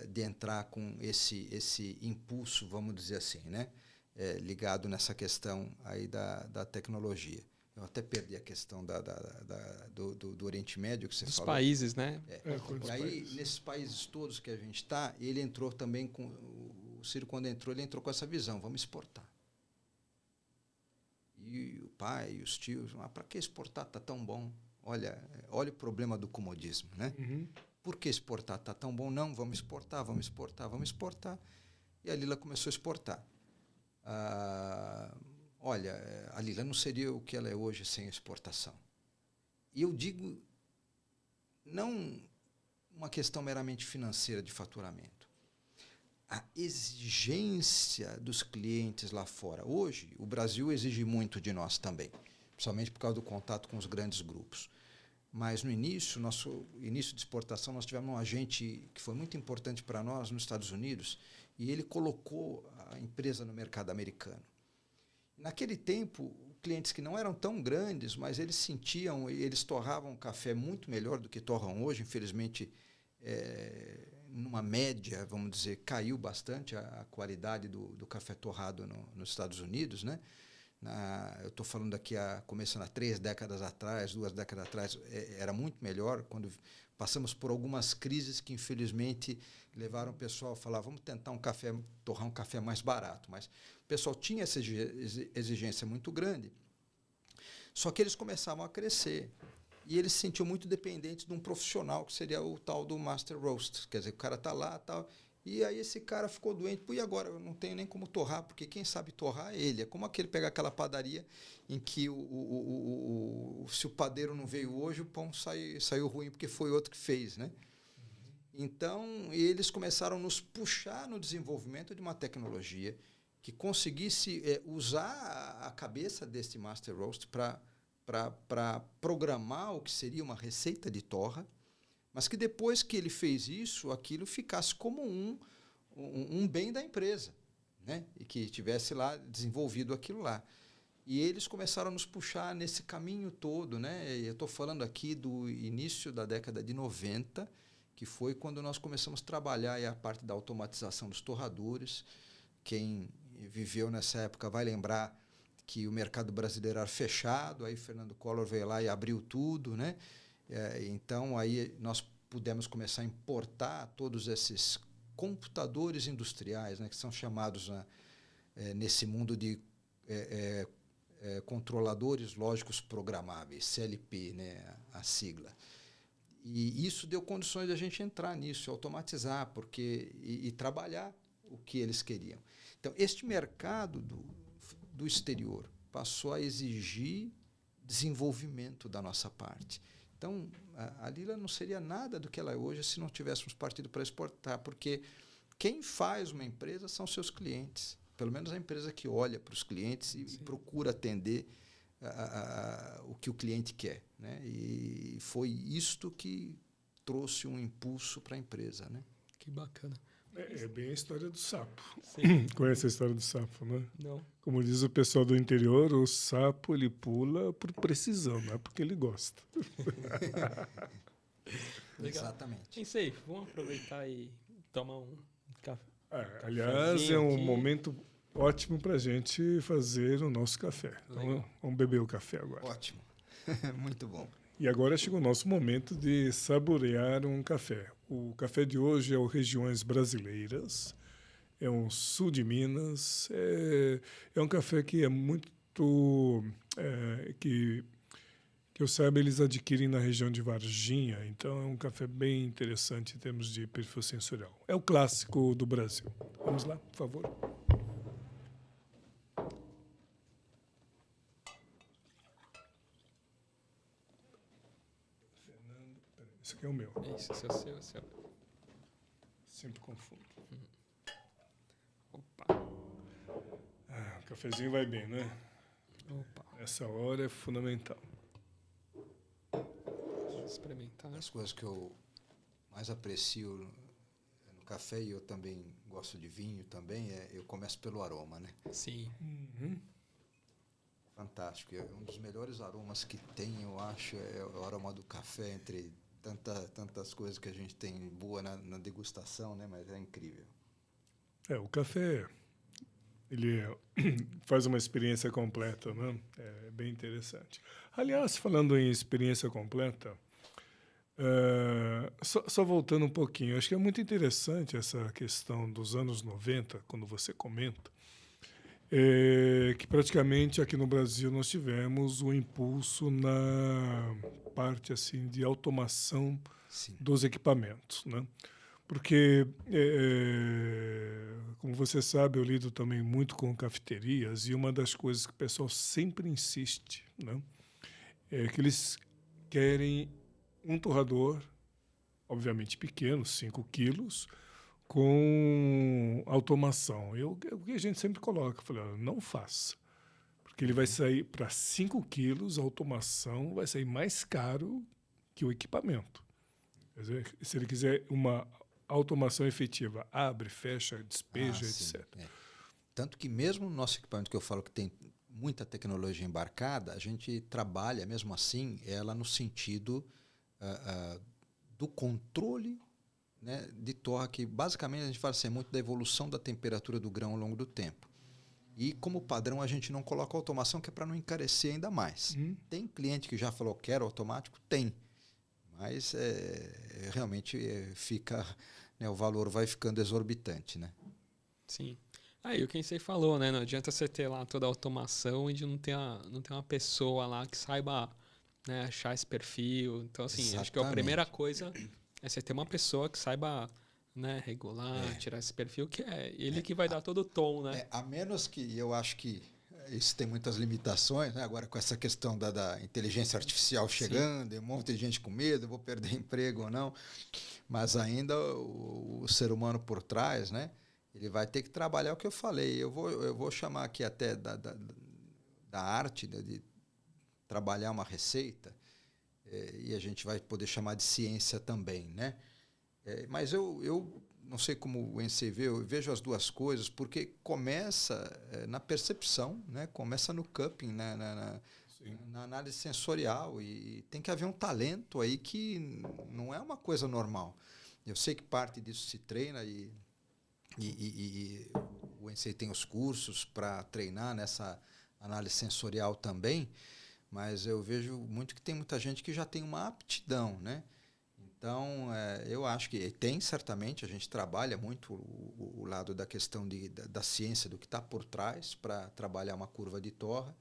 de entrar com esse impulso, vamos dizer assim, né? Ligado nessa questão aí da tecnologia. Eu até perdi a questão do Oriente Médio que você Dos falou. países, né? E aí, nesses países todos que a gente está, ele entrou também com... O Ciro, quando entrou, ele entrou com essa visão, vamos exportar. E o pai e os tios, para que exportar? Está tão bom. Olha o problema do comodismo, né? Uhum. Por que exportar? Está tão bom? Não, vamos exportar, vamos exportar, vamos exportar. E a Lila começou a exportar. Olha, a Lila não seria o que ela é hoje sem exportação. E eu digo, não uma questão meramente financeira de faturamento. A exigência dos clientes lá fora. Hoje, o Brasil exige muito de nós também, principalmente por causa do contato com os grandes grupos. Mas no início, nosso início de exportação, nós tivemos um agente que foi muito importante para nós nos Estados Unidos, e ele colocou a empresa no mercado americano. Naquele tempo, clientes que não eram tão grandes, mas eles sentiam, eles torravam café muito melhor do que torram hoje. Infelizmente, numa média, vamos dizer, caiu bastante a qualidade do café torrado nos Estados Unidos, né? Eu estou falando aqui, começando há 3 décadas atrás, 2 décadas atrás, era muito melhor, quando passamos por algumas crises que, infelizmente, levaram o pessoal a falar, vamos tentar torrar um café mais barato. Mas o pessoal tinha essa exigência muito grande. Só que eles começavam a crescer. E eles se sentiam muito dependentes de um profissional, que seria o tal do Master Roast. Quer dizer, o cara está lá, tal, e aí esse cara ficou doente. E agora? Eu não tenho nem como torrar, porque quem sabe torrar é ele. É como pegar aquela padaria em que se o padeiro não veio hoje, o pão saiu ruim porque foi outro que fez, né? Então, eles começaram a nos puxar no desenvolvimento de uma tecnologia que conseguisse usar a cabeça desse Master Roast para programar o que seria uma receita de torra, mas que depois que ele fez isso, aquilo ficasse como um bem da empresa, né? E que tivesse lá desenvolvido aquilo lá. E eles começaram a nos puxar nesse caminho todo, né? Eu estou falando aqui do início da década de 90, que foi quando nós começamos a trabalhar a parte da automatização dos torradores. Quem viveu nessa época vai lembrar que o mercado brasileiro era fechado, aí Fernando Collor veio lá e abriu tudo, né? Então, aí nós pudemos começar a importar todos esses computadores industriais, né, que são chamados nesse mundo de controladores lógicos programáveis, CLP, né, a sigla. E isso deu condições de a gente entrar nisso, automatizar e trabalhar o que eles queriam. Então, este mercado do exterior passou a exigir desenvolvimento da nossa parte. Então, a Lila não seria nada do que ela é hoje se não tivéssemos partido para exportar, porque quem faz uma empresa são seus clientes. Pelo menos a empresa que olha para os clientes e procura atender o que o cliente quer, né? E foi isto que trouxe um impulso para a empresa, né? Que bacana. É bem a história do sapo. Sim. Conhece a história do sapo, né? Não. Como diz o pessoal do interior, o sapo ele pula por precisão, não é porque ele gosta. Exatamente. Pensei, vamos aproveitar e tomar um café. Aliás, é um momento ótimo para a gente fazer o nosso café. Então, vamos beber o café agora. Ótimo. Muito bom. E agora chegou o nosso momento de saborear um café. O café de hoje é o Regiões Brasileiras, é um sul de Minas, é um café que é muito... que eu saiba, eles adquirem na região de Varginha, então é um café bem interessante em termos de perfil sensorial. É o clássico do Brasil. Vamos lá, por favor. Esse aqui é o meu. Isso, esse é o seu, Sempre confundo. Opa. O cafezinho vai bem, né? Opa. Essa hora é fundamental. Vou experimentar. Uma das coisas que eu mais aprecio no café, e eu também gosto de vinho também, eu começo pelo aroma, né? Sim. Uhum. Fantástico. É um dos melhores aromas que tem, eu acho, é o aroma do café, entre tantas coisas que a gente tem boa na degustação, né? Mas é incrível. O café, ele faz uma experiência completa, né? É bem interessante. Aliás, falando em experiência completa, só voltando um pouquinho, acho que é muito interessante essa questão dos anos 90, quando você comenta, que praticamente aqui no Brasil nós tivemos um impulso na parte assim de automação Sim. dos equipamentos, né? Porque, como você sabe, eu lido também muito com cafeterias, e uma das coisas que o pessoal sempre insiste, né, é que eles querem um torrador, obviamente pequeno, 5 quilos, com automação. O que a gente sempre coloca, eu falei, não faça, porque ele vai sair para 5 quilos, a automação vai sair mais caro que o equipamento. Quer dizer, se ele quiser uma automação efetiva, abre, fecha, despeja, etc. Tanto que mesmo no nosso equipamento, que eu falo que tem muita tecnologia embarcada, a gente trabalha mesmo assim ela no sentido do controle, né, de torra, que basicamente a gente fala assim, muito da evolução da temperatura do grão ao longo do tempo. E como padrão a gente não coloca automação, que é para não encarecer ainda mais. Tem cliente que já falou quero automático? Tem. Mas realmente fica, né, o valor vai ficando exorbitante, né? Sim. Aí o que você falou, né? Não adianta você ter lá toda a automação e de não ter uma pessoa lá que saiba, né, achar esse perfil. Então, assim, Exatamente. acho que a primeira coisa é você ter uma pessoa que saiba, né, regular, tirar esse perfil, que é ele que vai dar todo o tom, né? A menos que eu acho que isso tem muitas limitações, né? Agora com essa questão da inteligência artificial chegando, e um monte de gente com medo, vou perder emprego ou não, mas ainda o ser humano por trás, né? Ele vai ter que trabalhar o que eu falei. Eu vou chamar aqui até da arte, né, de trabalhar uma receita, e a gente vai poder chamar de ciência também, né? Mas eu não sei como o NC vê, eu vejo as duas coisas, porque começa na percepção, né? Começa no cupping, na análise sensorial, e tem que haver um talento aí que não é uma coisa normal. Eu sei que parte disso se treina, e o NC tem os cursos para treinar nessa análise sensorial também, mas eu vejo muito que tem muita gente que já tem uma aptidão, né? Então, eu acho que tem, certamente, a gente trabalha muito o lado da questão da ciência, do que está por trás para trabalhar uma curva de torra,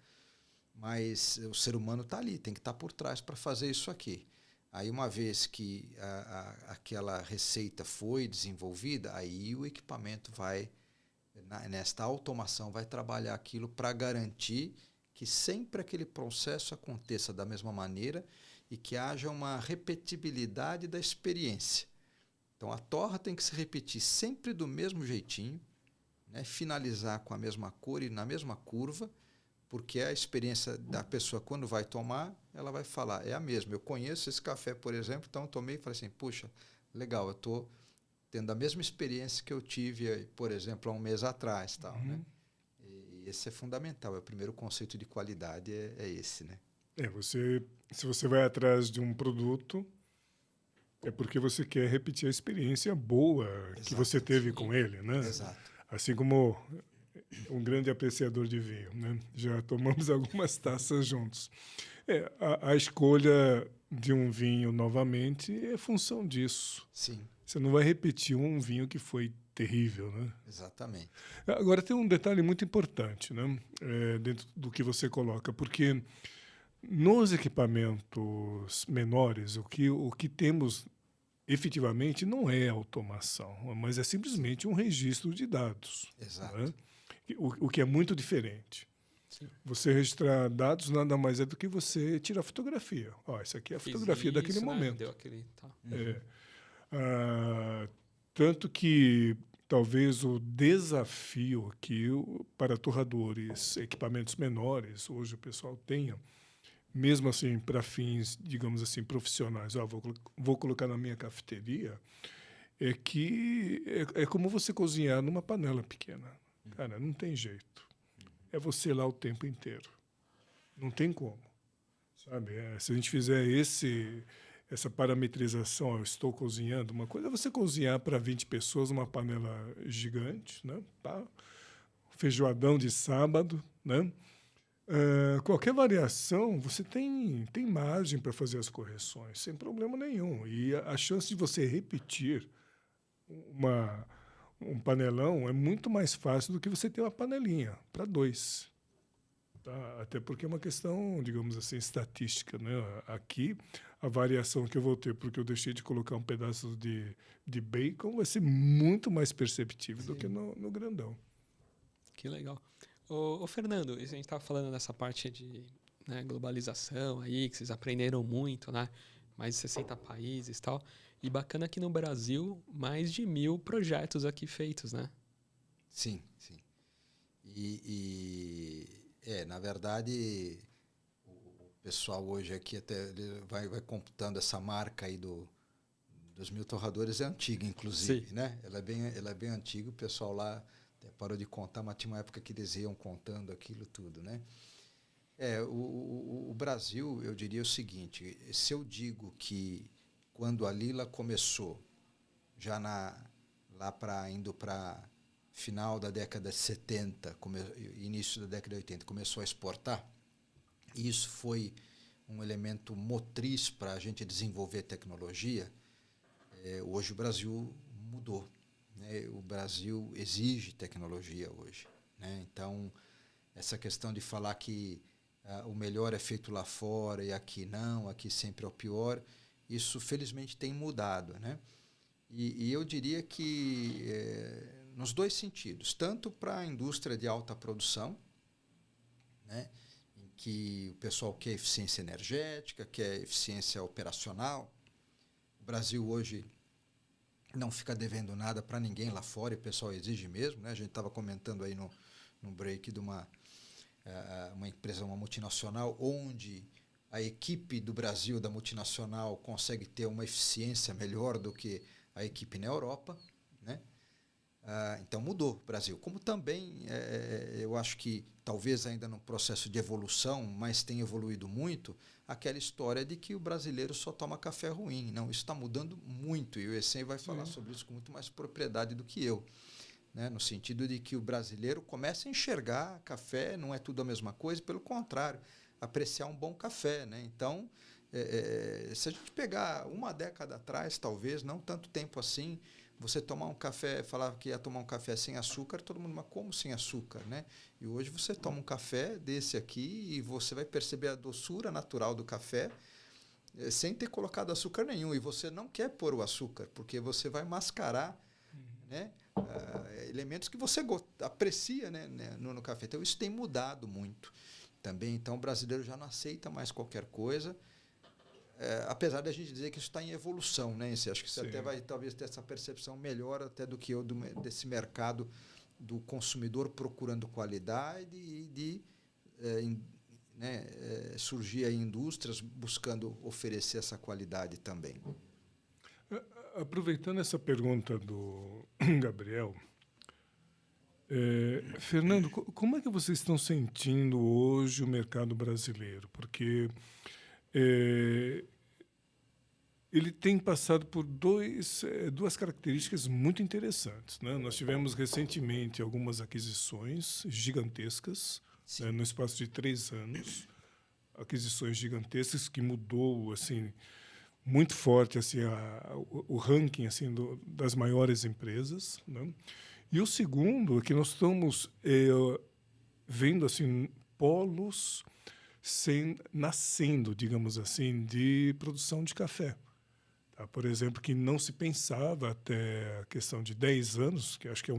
mas o ser humano está ali, tem que estar por trás para fazer isso aqui. Aí, uma vez que aquela receita foi desenvolvida, aí o equipamento vai, nesta automação, vai trabalhar aquilo para garantir que sempre aquele processo aconteça da mesma maneira e que haja uma repetibilidade da experiência. Então, a torra tem que se repetir sempre do mesmo jeitinho, né? Finalizar com a mesma cor e na mesma curva, porque a experiência da pessoa, quando vai tomar, ela vai falar, é a mesma. Eu conheço esse café, por exemplo, então eu tomei e falei assim, puxa, legal, eu estou tendo a mesma experiência que eu tive, por exemplo, há um mês atrás. Tal, né? E esse é fundamental, o primeiro conceito de qualidade é esse, né? Se você vai atrás de um produto, é porque você quer repetir a experiência boa que você teve com ele, né? Exato. Assim como um grande apreciador de vinho, né? Já tomamos algumas taças juntos. A escolha de um vinho novamente é função disso. Sim. Você não vai repetir um vinho que foi terrível, né? Exatamente. Agora, tem um detalhe muito importante, né? Dentro do que você coloca, porque nos equipamentos menores, o que temos efetivamente não é automação, mas é simplesmente um registro de dados. Exato. Né? O que é muito diferente. Sim. Você registrar dados nada mais é do que você tirar fotografia. Ó, essa aqui é a fotografia daquele momento. Deu aquele, tá. É. Tanto que talvez o desafio que para torradores, equipamentos menores, hoje o pessoal tenha, mesmo assim para fins, digamos assim, profissionais, vou colocar na minha cafeteria, é que é como você cozinhar numa panela pequena. Cara, não tem jeito. É você lá o tempo inteiro. Não tem como. Sabe? Se a gente fizer essa parametrização, eu estou cozinhando, uma coisa é você cozinhar para 20 pessoas numa panela gigante, né? Pá, feijoadão de sábado, né? Qualquer variação, você tem margem para fazer as correções, sem problema nenhum. E a chance de você repetir um panelão é muito mais fácil do que você ter uma panelinha para 2. Tá? Até porque é uma questão, digamos assim, estatística, né? Aqui, a variação que eu vou ter porque eu deixei de colocar um pedaço de bacon vai ser muito mais perceptível do que no grandão. Que legal. Ô, Fernando, a gente estava falando dessa parte de, né, globalização aí, que vocês aprenderam muito, né? Mais de 60 países e tal. E bacana que no Brasil, mais de 1000 projetos aqui feitos, né? Sim, sim. Na verdade, o pessoal hoje aqui até ele vai computando essa marca aí dos 1000 torradores, é antiga, inclusive, Sim. né? Ela é bem antiga, o pessoal lá até parou de contar, mas tinha uma época que eles iam contando aquilo tudo, né? O Brasil, eu diria o seguinte, se eu digo que quando a Lila começou, já indo para final da década de 70, início da década de 80, começou a exportar, e isso foi um elemento motriz para a gente desenvolver tecnologia. Hoje o Brasil mudou, né? O Brasil exige tecnologia hoje, né? Então, essa questão de falar que o melhor é feito lá fora e aqui não, aqui sempre é o pior, isso felizmente tem mudado, né? E eu diria que nos dois sentidos, tanto para a indústria de alta produção, né, em que o pessoal quer eficiência energética, quer eficiência operacional. O Brasil hoje não fica devendo nada para ninguém lá fora, e o pessoal exige mesmo, né? A gente estava comentando aí no break de uma empresa, uma multinacional, onde a equipe do Brasil, da multinacional, consegue ter uma eficiência melhor do que a equipe na Europa, né? Então mudou o Brasil. Como também eu acho que talvez ainda no processo de evolução, mas tem evoluído muito, aquela história de que o brasileiro só toma café ruim. Não, isso está mudando muito, e o Essem vai falar sobre isso com muito mais propriedade do que eu, né? No sentido de que o brasileiro começa a enxergar café, não é tudo a mesma coisa, pelo contrário, apreciar um bom café, né? Então, se a gente pegar uma década atrás, talvez, não tanto tempo assim, você tomar um café, falava que ia tomar um café sem açúcar, todo mundo, mas como sem açúcar, né? E hoje você toma um café desse aqui e você vai perceber a doçura natural do café sem ter colocado açúcar nenhum. E você não quer pôr o açúcar, porque você vai mascarar, né, elementos que você aprecia, né, no café. Então, isso tem mudado muito também. Então, o brasileiro já não aceita mais qualquer coisa. Apesar de a gente dizer que isso está em evolução, né? Acho que você até vai talvez ter essa percepção melhor até do que eu desse mercado do consumidor procurando qualidade e de surgir aí indústrias buscando oferecer essa qualidade também. Aproveitando essa pergunta do Gabriel, Fernando, como é que vocês estão sentindo hoje o mercado brasileiro? Porque ele tem passado por duas características muito interessantes, né? Nós tivemos recentemente algumas aquisições gigantescas, né, no espaço de 3 anos, aquisições gigantescas que mudou assim muito forte assim o ranking assim das maiores empresas, né? E o segundo é que nós estamos vendo assim polos nascendo, digamos assim, de produção de café. Tá? Por exemplo, que não se pensava até a questão de 10 anos, que acho que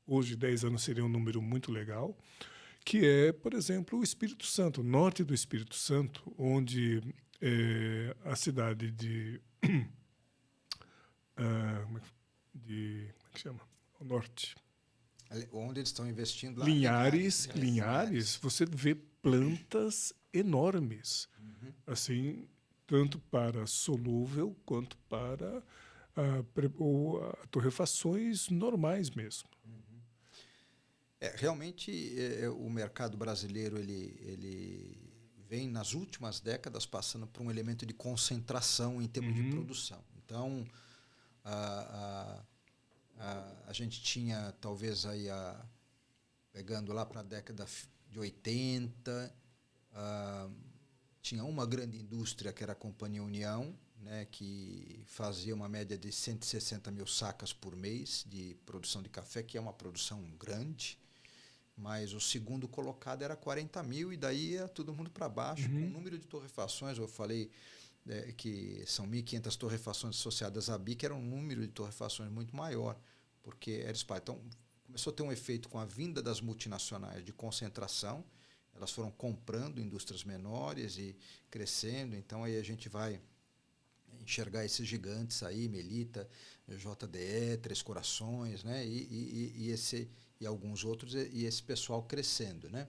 hoje 10 anos seria um número muito legal, que é, por exemplo, o Espírito Santo, o norte do Espírito Santo, onde a cidade como é que chama? O norte. Onde eles estão investindo lá? Linhares, você vê plantas enormes, assim, tanto para solúvel quanto para torrefações normais mesmo. Realmente, o mercado brasileiro ele vem, nas últimas décadas, passando por um elemento de concentração em termos de produção. Então, a gente tinha, talvez, aí pegando lá para a década de 80, tinha uma grande indústria, que era a Companhia União, né, que fazia uma média de 160 mil sacas por mês de produção de café, que é uma produção grande, mas o segundo colocado era 40 mil, e daí ia todo mundo para baixo. Com o número de torrefações, eu falei que são 1.500 torrefações associadas à BIC, era um número de torrefações muito maior, porque era espaço. Então, começou a ter um efeito com a vinda das multinacionais de concentração, elas foram comprando indústrias menores e crescendo, então aí a gente vai enxergar esses gigantes aí, Melita, JDE, Três Corações, né? E alguns outros, e esse pessoal crescendo, né?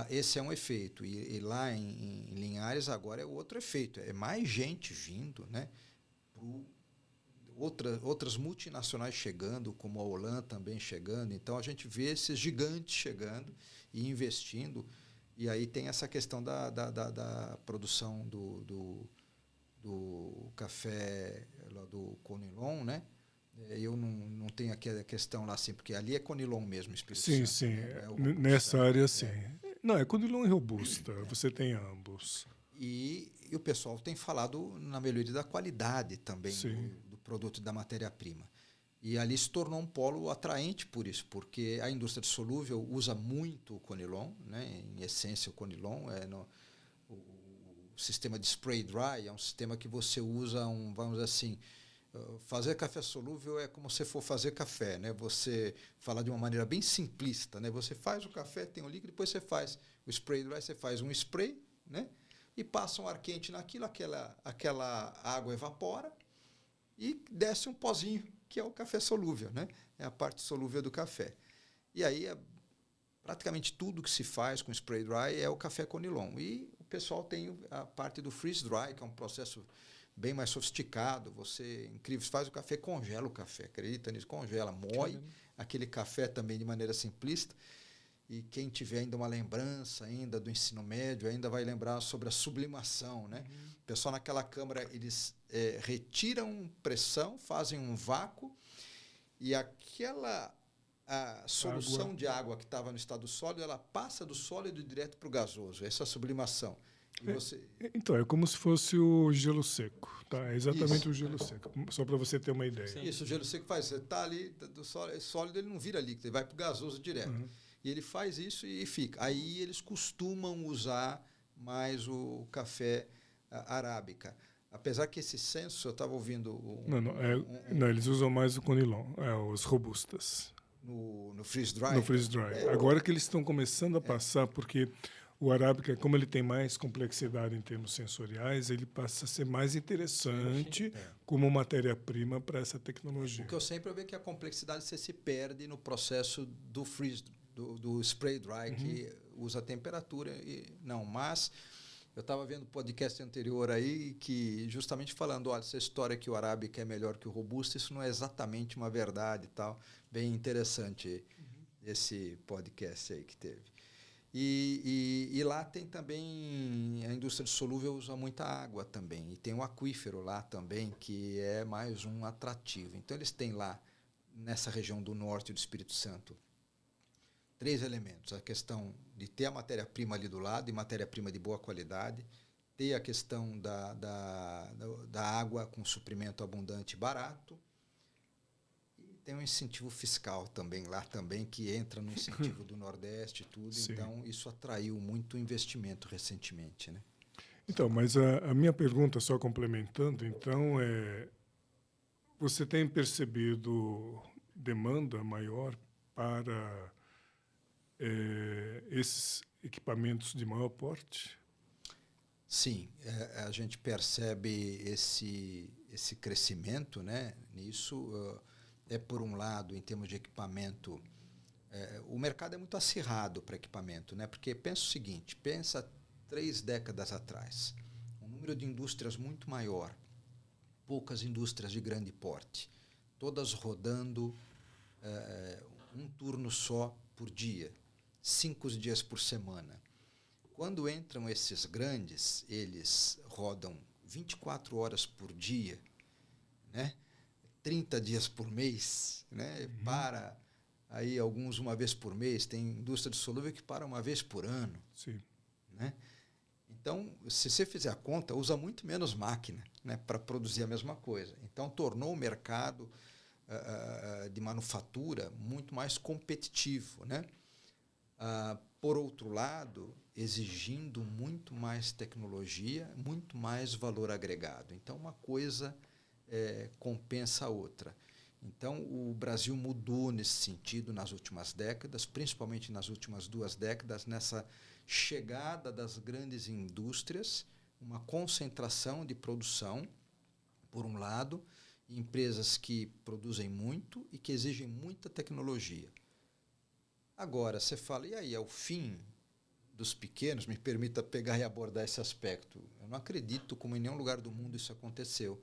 Esse é um efeito. E lá em Linhares agora é outro efeito. É mais gente vindo, né? Outras multinacionais chegando, como a Olan também chegando. Então a gente vê esses gigantes chegando e investindo. E aí tem essa questão da produção do café do Conilon, né? Eu não tenho aqui a questão lá, assim, porque ali é Conilon mesmo, Espírito Sim, Santo, sim. né? Nessa área, sim. Não, é Conilon e Robusta. Você tem ambos. E o pessoal tem falado na melhoria da qualidade também do produto, da matéria-prima. E ali se tornou um polo atraente por isso, porque a indústria de solúvel usa muito o Conilon, né? Em essência, o Conilon o sistema de spray dry é um sistema que você usa vamos dizer assim, fazer café solúvel é como se for fazer café, né? Você fala de uma maneira bem simplista, né? Você faz o café, tem o líquido, depois você faz o spray dry, você faz um spray, né? E passa um ar quente naquilo, aquela água evapora e desce um pozinho, que é o café solúvel, né? É a parte solúvel do café. E aí, praticamente tudo que se faz com spray dry é o café Conilon. E o pessoal tem a parte do freeze dry, que é um processo bem mais sofisticado. Você, incrível, faz o café, congela o café, acredita nisso? Congela, moe aquele café também de maneira simplista. E quem tiver ainda uma lembrança ainda do ensino médio, ainda vai lembrar sobre a sublimação, né? O pessoal naquela câmara, eles retiram pressão, fazem um vácuo, e aquela solução de água que estava no estado sólido, ela passa do sólido direto para o gasoso. Essa é a sublimação. Então, é como se fosse o gelo seco. Tá? É exatamente o gelo seco, só para você ter uma ideia. Sim. Isso, o gelo seco faz. Você está ali, do sólido, ele não vira líquido, ele vai para o gasoso direto. E ele faz isso e fica. Aí eles costumam usar mais o café arábica. Apesar que esse senso, eu estava ouvindo... Não, eles usam mais o Conilon, os robustas. No freeze dry? No freeze dry. Agora que eles estão começando a passar, porque o arábica, como ele tem mais complexidade em termos sensoriais, ele passa a ser mais interessante como matéria-prima para essa tecnologia. O que eu sempre vejo é que a complexidade se perde no processo do freeze, do spray dry, que usa a temperatura. Mas eu estava vendo o podcast anterior aí, que justamente falando, olha, essa história que o arábica é melhor que o robusta, isso não é exatamente uma verdade e tal. Bem interessante esse podcast aí que teve. E lá tem também, a indústria de solúvel usa muita água também, e tem um aquífero lá também, que é mais um atrativo. Então eles têm lá, nessa região do norte do Espírito Santo, 3 elementos: a questão de ter a matéria-prima ali do lado, e matéria-prima de boa qualidade, ter a questão da água com suprimento abundante e barato, tem um incentivo fiscal também lá também, que entra no incentivo do Nordeste e tudo. Sim. Então isso atraiu muito investimento recentemente, né? Então, mas a minha pergunta, só complementando, então, você tem percebido demanda maior para esses equipamentos de maior porte? Sim, a gente percebe esse crescimento, né? Nisso, por um lado, em termos de equipamento, o mercado é muito acirrado para equipamento, né? Porque pensa o seguinte, pensa 3 décadas atrás, um número de indústrias muito maior, poucas indústrias de grande porte, todas rodando um turno só por dia, 5 dias por semana. Quando entram esses grandes, eles rodam 24 horas por dia, né? 30 dias por mês, né? Para aí alguns uma vez por mês, tem indústria de solúvel que para uma vez por ano. Sim. Né? Então, se você fizer a conta, usa muito menos máquina, né, para produzir a mesma coisa. Então, tornou o mercado de manufatura muito mais competitivo, né? Por outro lado, exigindo muito mais tecnologia, muito mais valor agregado. Então, uma coisa compensa a outra. Então, o Brasil mudou nesse sentido nas últimas décadas, principalmente nas últimas 2 décadas, nessa chegada das grandes indústrias, uma concentração de produção, por um lado, empresas que produzem muito e que exigem muita tecnologia. Agora, você fala, e aí, é o fim dos pequenos? Me permita pegar e abordar esse aspecto. Eu não acredito como em nenhum lugar do mundo isso aconteceu.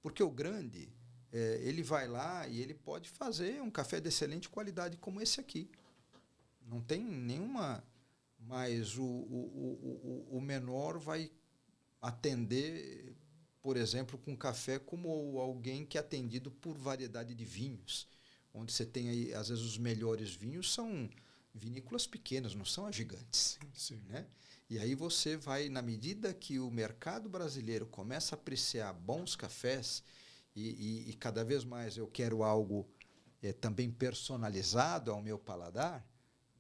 Porque o grande, ele vai lá e ele pode fazer um café de excelente qualidade como esse aqui. Não tem nenhuma... Mas o menor vai atender, por exemplo, com café como alguém que é atendido por variedade de vinhos, onde você tem aí, às vezes, os melhores vinhos são vinícolas pequenas, não são as gigantes. Sim. Né? E aí você vai, na medida que o mercado brasileiro começa a apreciar bons cafés, e cada vez mais eu quero algo também personalizado ao meu paladar,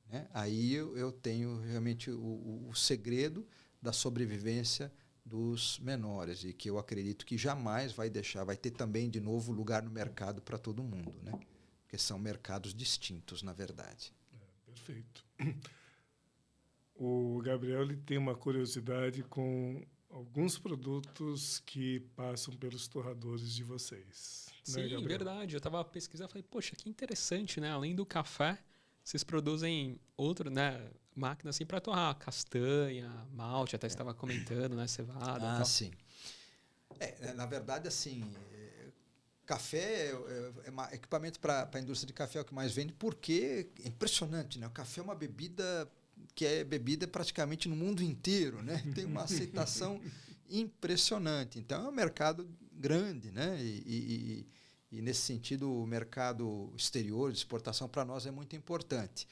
né? Aí eu tenho realmente o segredo da sobrevivência dos menores, e que eu acredito que jamais vai ter também de novo lugar no mercado para todo mundo, né? Porque são mercados distintos, na verdade. Perfeito. O Gabriel ele tem uma curiosidade com alguns produtos que passam pelos torradores de vocês. Sim, né, verdade. Eu estava pesquisando e falei, poxa, que interessante, né? Além do café, vocês produzem outro, né? Máquina assim para torrar castanha, malte, até você estava comentando, né? Cevada. Tal. Sim. Na verdade, assim, café equipamento para a indústria de café é o que mais vende, porque é impressionante, né? O café é uma bebida que é bebida praticamente no mundo inteiro, né? Tem uma aceitação impressionante. Então, é um mercado grande, né? E nesse sentido, o mercado exterior de exportação para nós é muito importante.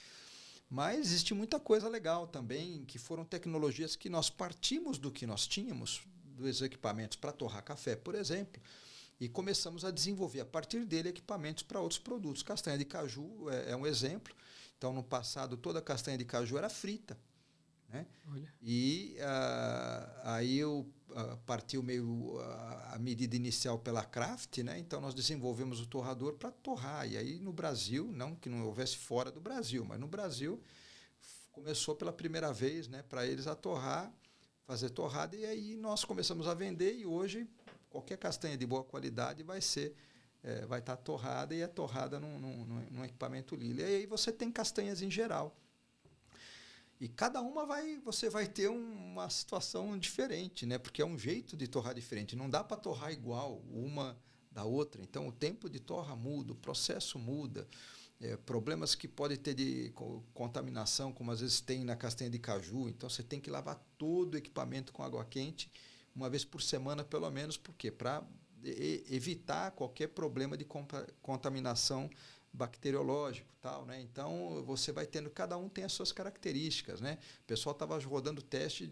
Mas existe muita coisa legal também, que foram tecnologias que nós partimos do que nós tínhamos, dos equipamentos para torrar café, por exemplo, e começamos a desenvolver, a partir dele, equipamentos para outros produtos. Castanha de caju é um exemplo. Então, no passado, toda a castanha de caju era frita. Né? E aí partiu meio a medida inicial pela Kraft, né? Então nós desenvolvemos o torrador para torrar. E aí no Brasil, não que não houvesse fora do Brasil, mas no Brasil começou pela primeira vez, né, para eles a torrar, fazer torrada, e aí nós começamos a vender, e hoje qualquer castanha de boa qualidade vai estar torrada, e é torrada num equipamento Lila. E aí você tem castanhas em geral. E cada uma você vai ter uma situação diferente, né? Porque é um jeito de torrar diferente. Não dá para torrar igual uma da outra. Então, o tempo de torra muda, o processo muda. Problemas que podem ter de contaminação, como às vezes tem na castanha de caju. Então, você tem que lavar todo o equipamento com água quente, uma vez por semana, pelo menos. Por quê? Para evitar qualquer problema de contaminação bacteriológico, tal, né? Então você vai tendo, cada um tem as suas características, né? O pessoal estava rodando teste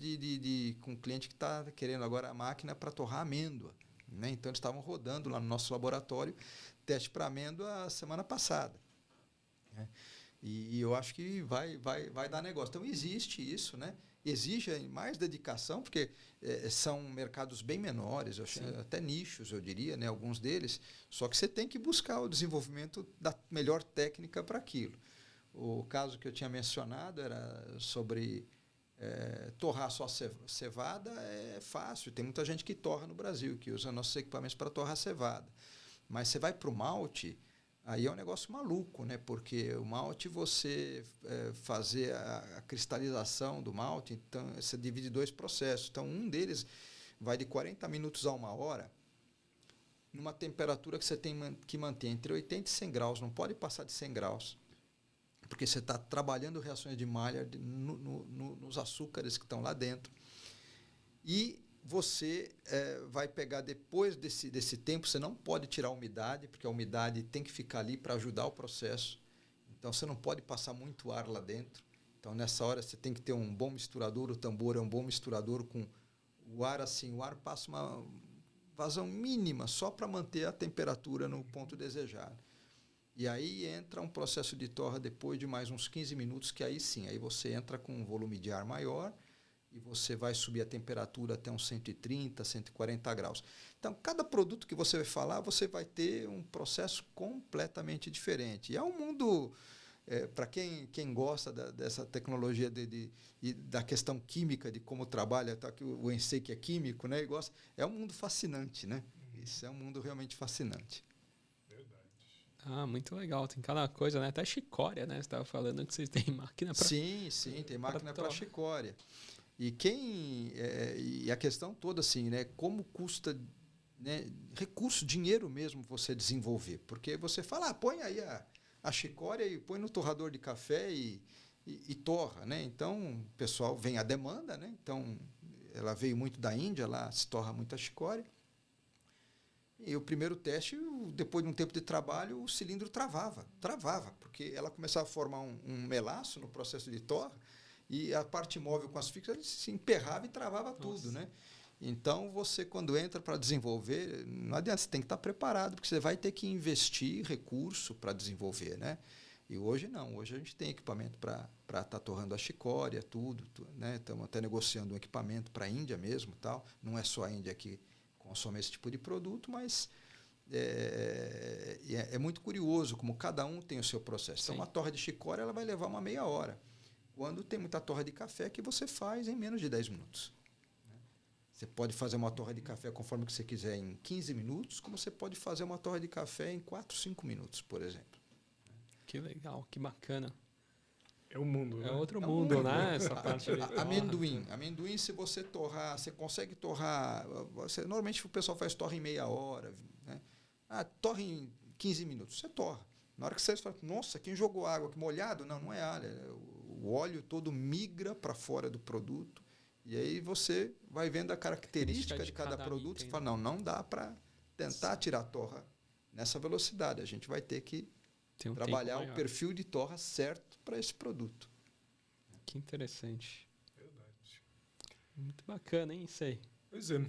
com um cliente que está querendo agora a máquina para torrar amêndoa, né? Então eles estavam rodando lá no nosso laboratório teste para amêndoa a semana passada, né? E eu acho que vai dar negócio. Então existe isso, né? Exige mais dedicação, porque são mercados bem menores, até nichos, eu diria, né, alguns deles, só que você tem que buscar o desenvolvimento da melhor técnica para aquilo. O caso que eu tinha mencionado era sobre torrar só cevada. É fácil, tem muita gente que torra no Brasil, que usa nossos equipamentos para torrar cevada. Mas você vai para o malte, aí é um negócio maluco, né? Porque o malte, você fazer a cristalização do malte, então você divide 2 processos. Então, um deles vai de 40 minutos a 1 hora, numa temperatura que você tem que manter entre 80 e 100 graus, não pode passar de 100 graus, porque você está trabalhando reações de malha nos açúcares que estão lá dentro. E você vai pegar depois desse tempo, você não pode tirar a umidade, porque a umidade tem que ficar ali para ajudar o processo. Então, você não pode passar muito ar lá dentro. Então, nessa hora, você tem que ter um bom misturador. O tambor é um bom misturador com o ar assim. O ar passa uma vazão mínima só para manter a temperatura no ponto desejado. E aí entra um processo de torra depois de mais uns 15 minutos, que aí sim, aí você entra com um volume de ar maior e você vai subir a temperatura até uns 130, 140 graus. Então, cada produto que você vai falar, você vai ter um processo completamente diferente. E é um mundo, para quem gosta dessa tecnologia e da questão química, de como trabalha, tá, que o Ensei que é químico, né, e gosta, é um mundo fascinante, né? Isso é um mundo realmente fascinante. Ah, muito legal. Tem cada coisa, né? Até chicória, né? Você estava falando que vocês têm máquina para... Sim, tem máquina para chicória. E a questão toda, assim, né? Como custa, né, recurso, dinheiro mesmo você desenvolver. Porque você fala, põe aí a chicória e põe no torrador de café e torra, né? Então, o pessoal vem a demanda, né? Então, ela veio muito da Índia, lá se torra muita chicória. E o primeiro teste, depois de um tempo de trabalho, o cilindro travava, porque ela começava a formar um melaço no processo de torra e a parte móvel com as fixas se emperrava e travava tudo, né? Então, você, quando entra para desenvolver, não adianta, você tem que estar preparado, porque você vai ter que investir recurso para desenvolver, né? E hoje não, hoje a gente tem equipamento para estar torrando a chicória, tudo, né? Estamos até negociando um equipamento para a Índia mesmo, tal. Não é só a Índia que consome esse tipo de produto, mas é muito curioso como cada um tem o seu processo. Então, uma torra de chicória ela vai levar uma meia hora. Quando tem muita torra de café que você faz em menos de 10 minutos. Você pode fazer uma torra de café conforme que você quiser em 15 minutos, como você pode fazer uma torra de café em 4, 5 minutos, por exemplo. Que legal, que bacana. É um mundo, né? É outro mundo, né? Essa parte de amendoim, se você torrar, você consegue torrar. Normalmente o pessoal faz torra em meia hora, né? Torra em 15 minutos. Você torra. Na hora que você fala, nossa, quem jogou água aqui molhado? Não é alho. O óleo todo migra para fora do produto. E aí você vai vendo a característica de cada produto e fala, não dá para tentar tirar a torra nessa velocidade. A gente vai ter que trabalhar o perfil de torra certo para esse produto. Que interessante. Verdade. Muito bacana, hein, isso aí. Pois é.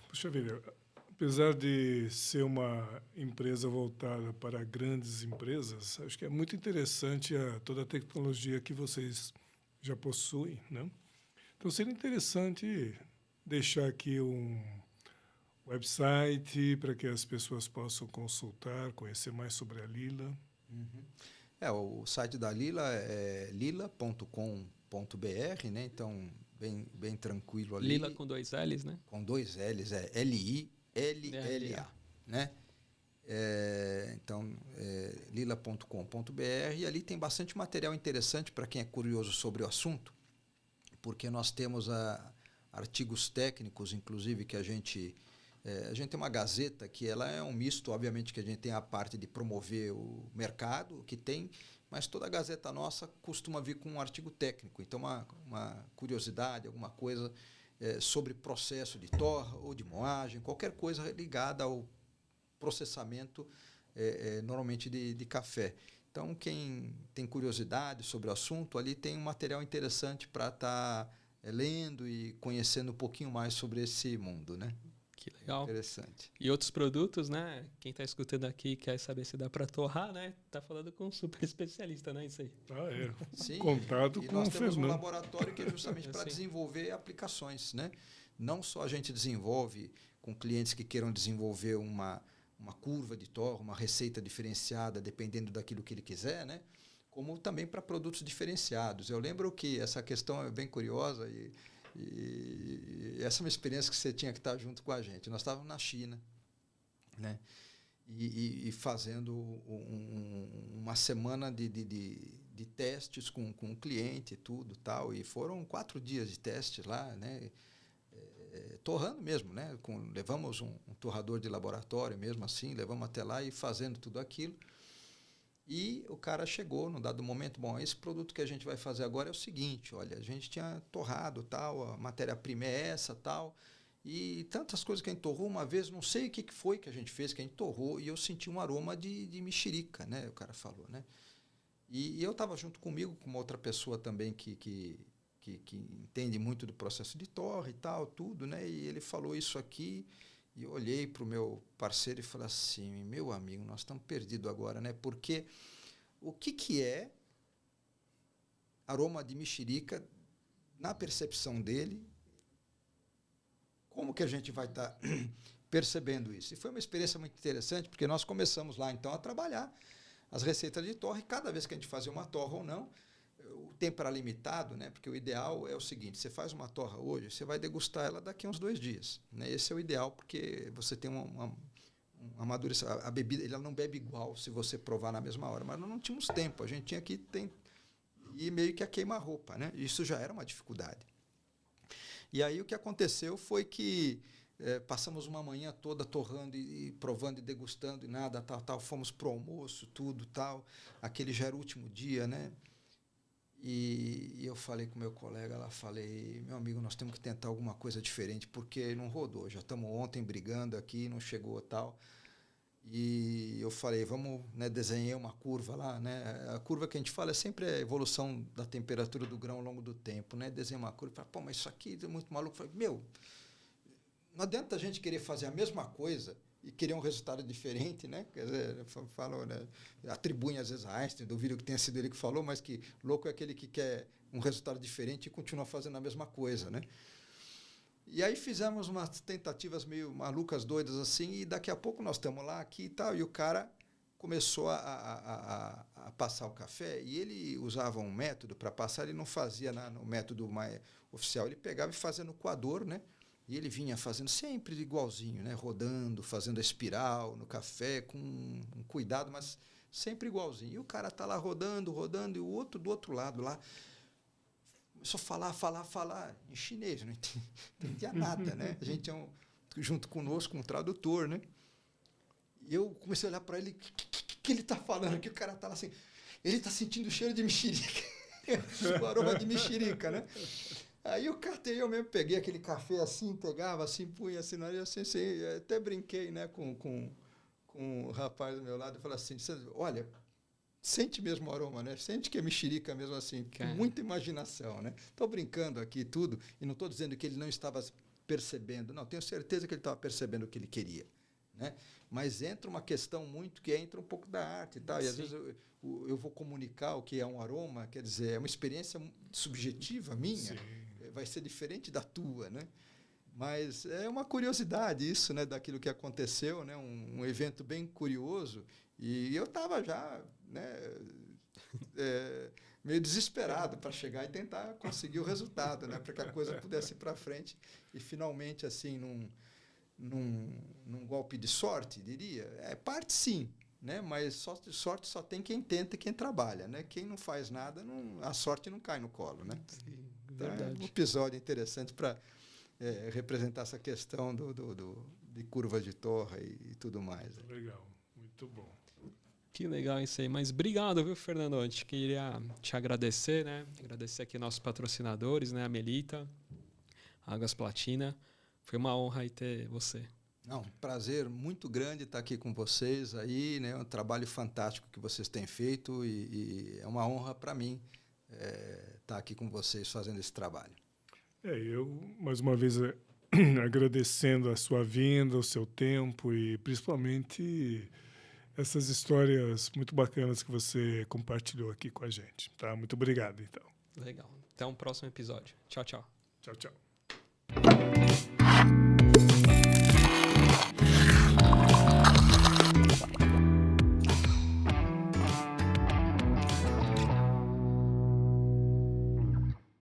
Puxa vida, apesar de ser uma empresa voltada para grandes empresas, acho que é muito interessante toda a tecnologia que vocês já possuem, né? Então, seria interessante deixar aqui um website para que as pessoas possam consultar, conhecer mais sobre a Lila. O site da Lila é lila.com.br, né? Então, bem tranquilo ali. Lila com 2 L's, né? Com 2 L's, é Lilla, né? Então, lila.com.br, e ali tem bastante material interessante para quem é curioso sobre o assunto, porque nós temos artigos técnicos, inclusive, que a gente tem uma gazeta que ela é um misto, obviamente que a gente tem a parte de promover o mercado, que tem, mas toda a gazeta nossa costuma vir com um artigo técnico. Então, uma curiosidade, alguma coisa sobre processo de torra ou de moagem, qualquer coisa ligada ao processamento, normalmente de café. Então, quem tem curiosidade sobre o assunto, ali tem um material interessante para estar lendo e conhecendo um pouquinho mais sobre esse mundo, né? Que legal. Interessante. E outros produtos, né? Quem está escutando aqui quer saber se dá para torrar, né? Tá falando com um super especialista, né? Isso aí. Sim, Contato com o nós temos Fernando. um laboratório que é justamente para desenvolver aplicações, né? Não só a gente desenvolve com clientes que queiram desenvolver uma curva de torra, uma receita diferenciada, dependendo daquilo que ele quiser, né? como também para produtos diferenciados. Eu lembro que essa questão é bem curiosa e essa é uma experiência que você tinha que estar junto com a gente. Nós estávamos na China, né? E fazendo uma semana de testes com o cliente e tudo tal. E foram 4 dias de testes lá, né? Torrando mesmo, né? Levamos um torrador de laboratório mesmo assim, levamos até lá e fazendo tudo aquilo. E o cara chegou num dado momento, bom, esse produto que a gente vai fazer agora é o seguinte, olha, a gente tinha torrado tal, a matéria-prima é essa tal, e tantas coisas que a gente torrou uma vez, não sei o que foi que a gente fez, que a gente torrou, e eu senti um aroma de mexerica, né? O cara falou, né? E eu estava junto comigo, com uma outra pessoa também que entende muito do processo de torre e tal, tudo, né? E ele falou isso aqui, e eu olhei para o meu parceiro e falei assim, meu amigo, nós estamos perdidos agora, né? Porque o que é aroma de mexerica na percepção dele? Como que a gente vai estar percebendo isso? E foi uma experiência muito interessante, porque nós começamos lá, então, a trabalhar as receitas de torre. Cada vez que a gente fazia uma torra ou não, o tempo era limitado, né? Porque o ideal é o seguinte, você faz uma torra hoje, você vai degustar ela daqui a uns 2 dias. Né? Esse é o ideal, porque você tem uma amadurecer. A bebida ela não bebe igual se você provar na mesma hora, mas nós não tínhamos tempo, a gente tinha que ir meio que a queima-roupa. Né? Isso já era uma dificuldade. E aí o que aconteceu foi que passamos uma manhã toda torrando e provando e degustando e nada, tal. Fomos para o almoço, tudo, tal. Aquele já era o último dia, né? E eu falei com meu colega, falei, meu amigo, nós temos que tentar alguma coisa diferente, porque não rodou. Já estamos ontem brigando aqui, não chegou tal. E eu falei, vamos, né, desenhei uma curva lá, né? A curva que a gente fala é sempre a evolução da temperatura do grão ao longo do tempo, né? Desenhei uma curva e falei, pô, mas isso aqui é muito maluco. Eu falei, não adianta a gente querer fazer a mesma coisa e querer um resultado diferente, né? Quer dizer, falou, né? Atribuem às vezes a Einstein, duvido que tenha sido ele que falou, mas que louco é aquele que quer um resultado diferente e continua fazendo a mesma coisa, né? E aí fizemos umas tentativas meio malucas, doidas assim, e daqui a pouco nós estamos lá, aqui e tal, e o cara começou a passar o café, e ele usava um método para passar, ele não fazia no método mais oficial, ele pegava e fazia no coador, né? E ele vinha fazendo sempre igualzinho, né? Rodando, fazendo a espiral no café, com um cuidado, mas sempre igualzinho. E o cara está lá rodando, e o outro do outro lado lá começou a falar em chinês, não entendia nada, né? A gente tinha junto conosco um tradutor, né? E eu comecei a olhar para ele, o que ele está falando? Que o cara está lá assim, ele está sentindo o cheiro de mexerica, o aroma de mexerica, né? Aí eu mesmo peguei aquele café assim, pegava assim, punha assim, assim, até brinquei, né, com o rapaz do meu lado, e falei assim, olha, sente mesmo o aroma, né? Sente que é mexerica mesmo assim, com muita imaginação, né? Estou brincando aqui tudo, e não estou dizendo que ele não estava percebendo, não, tenho certeza que ele estava percebendo o que ele queria, né? Mas entra uma questão muito que entra um pouco da arte e tal, e às vezes eu vou comunicar o que é um aroma, quer dizer, é uma experiência subjetiva minha, vai ser diferente da tua, né? Mas é uma curiosidade isso, né, daquilo que aconteceu, né, um evento bem curioso, e eu estava já, né, meio desesperado para chegar e tentar conseguir o resultado, né, para que a coisa pudesse ir para frente e finalmente assim num golpe de sorte, diria, parte sim, né, mas sorte só tem quem tenta e quem trabalha, né? Quem não faz nada, a sorte não cai no colo, né? Sim, então, verdade. É um episódio interessante para representar essa questão de curva de torre e tudo mais. Muito legal, muito bom. Que legal isso aí. Mas obrigado, viu, Fernando? A gente queria te agradecer, né? Agradecer aqui nossos patrocinadores, né? A Melita, Águas Platina. Foi uma honra aí ter você. Não, prazer muito grande estar aqui com vocês aí, né? Um trabalho fantástico que vocês têm feito e é uma honra para mim estar aqui com vocês fazendo esse trabalho. Eu, mais uma vez, agradecendo a sua vinda, o seu tempo e principalmente essas histórias muito bacanas que você compartilhou aqui com a gente. Tá? Muito obrigado, então. Legal. Até um próximo episódio. Tchau, tchau. Tchau, tchau.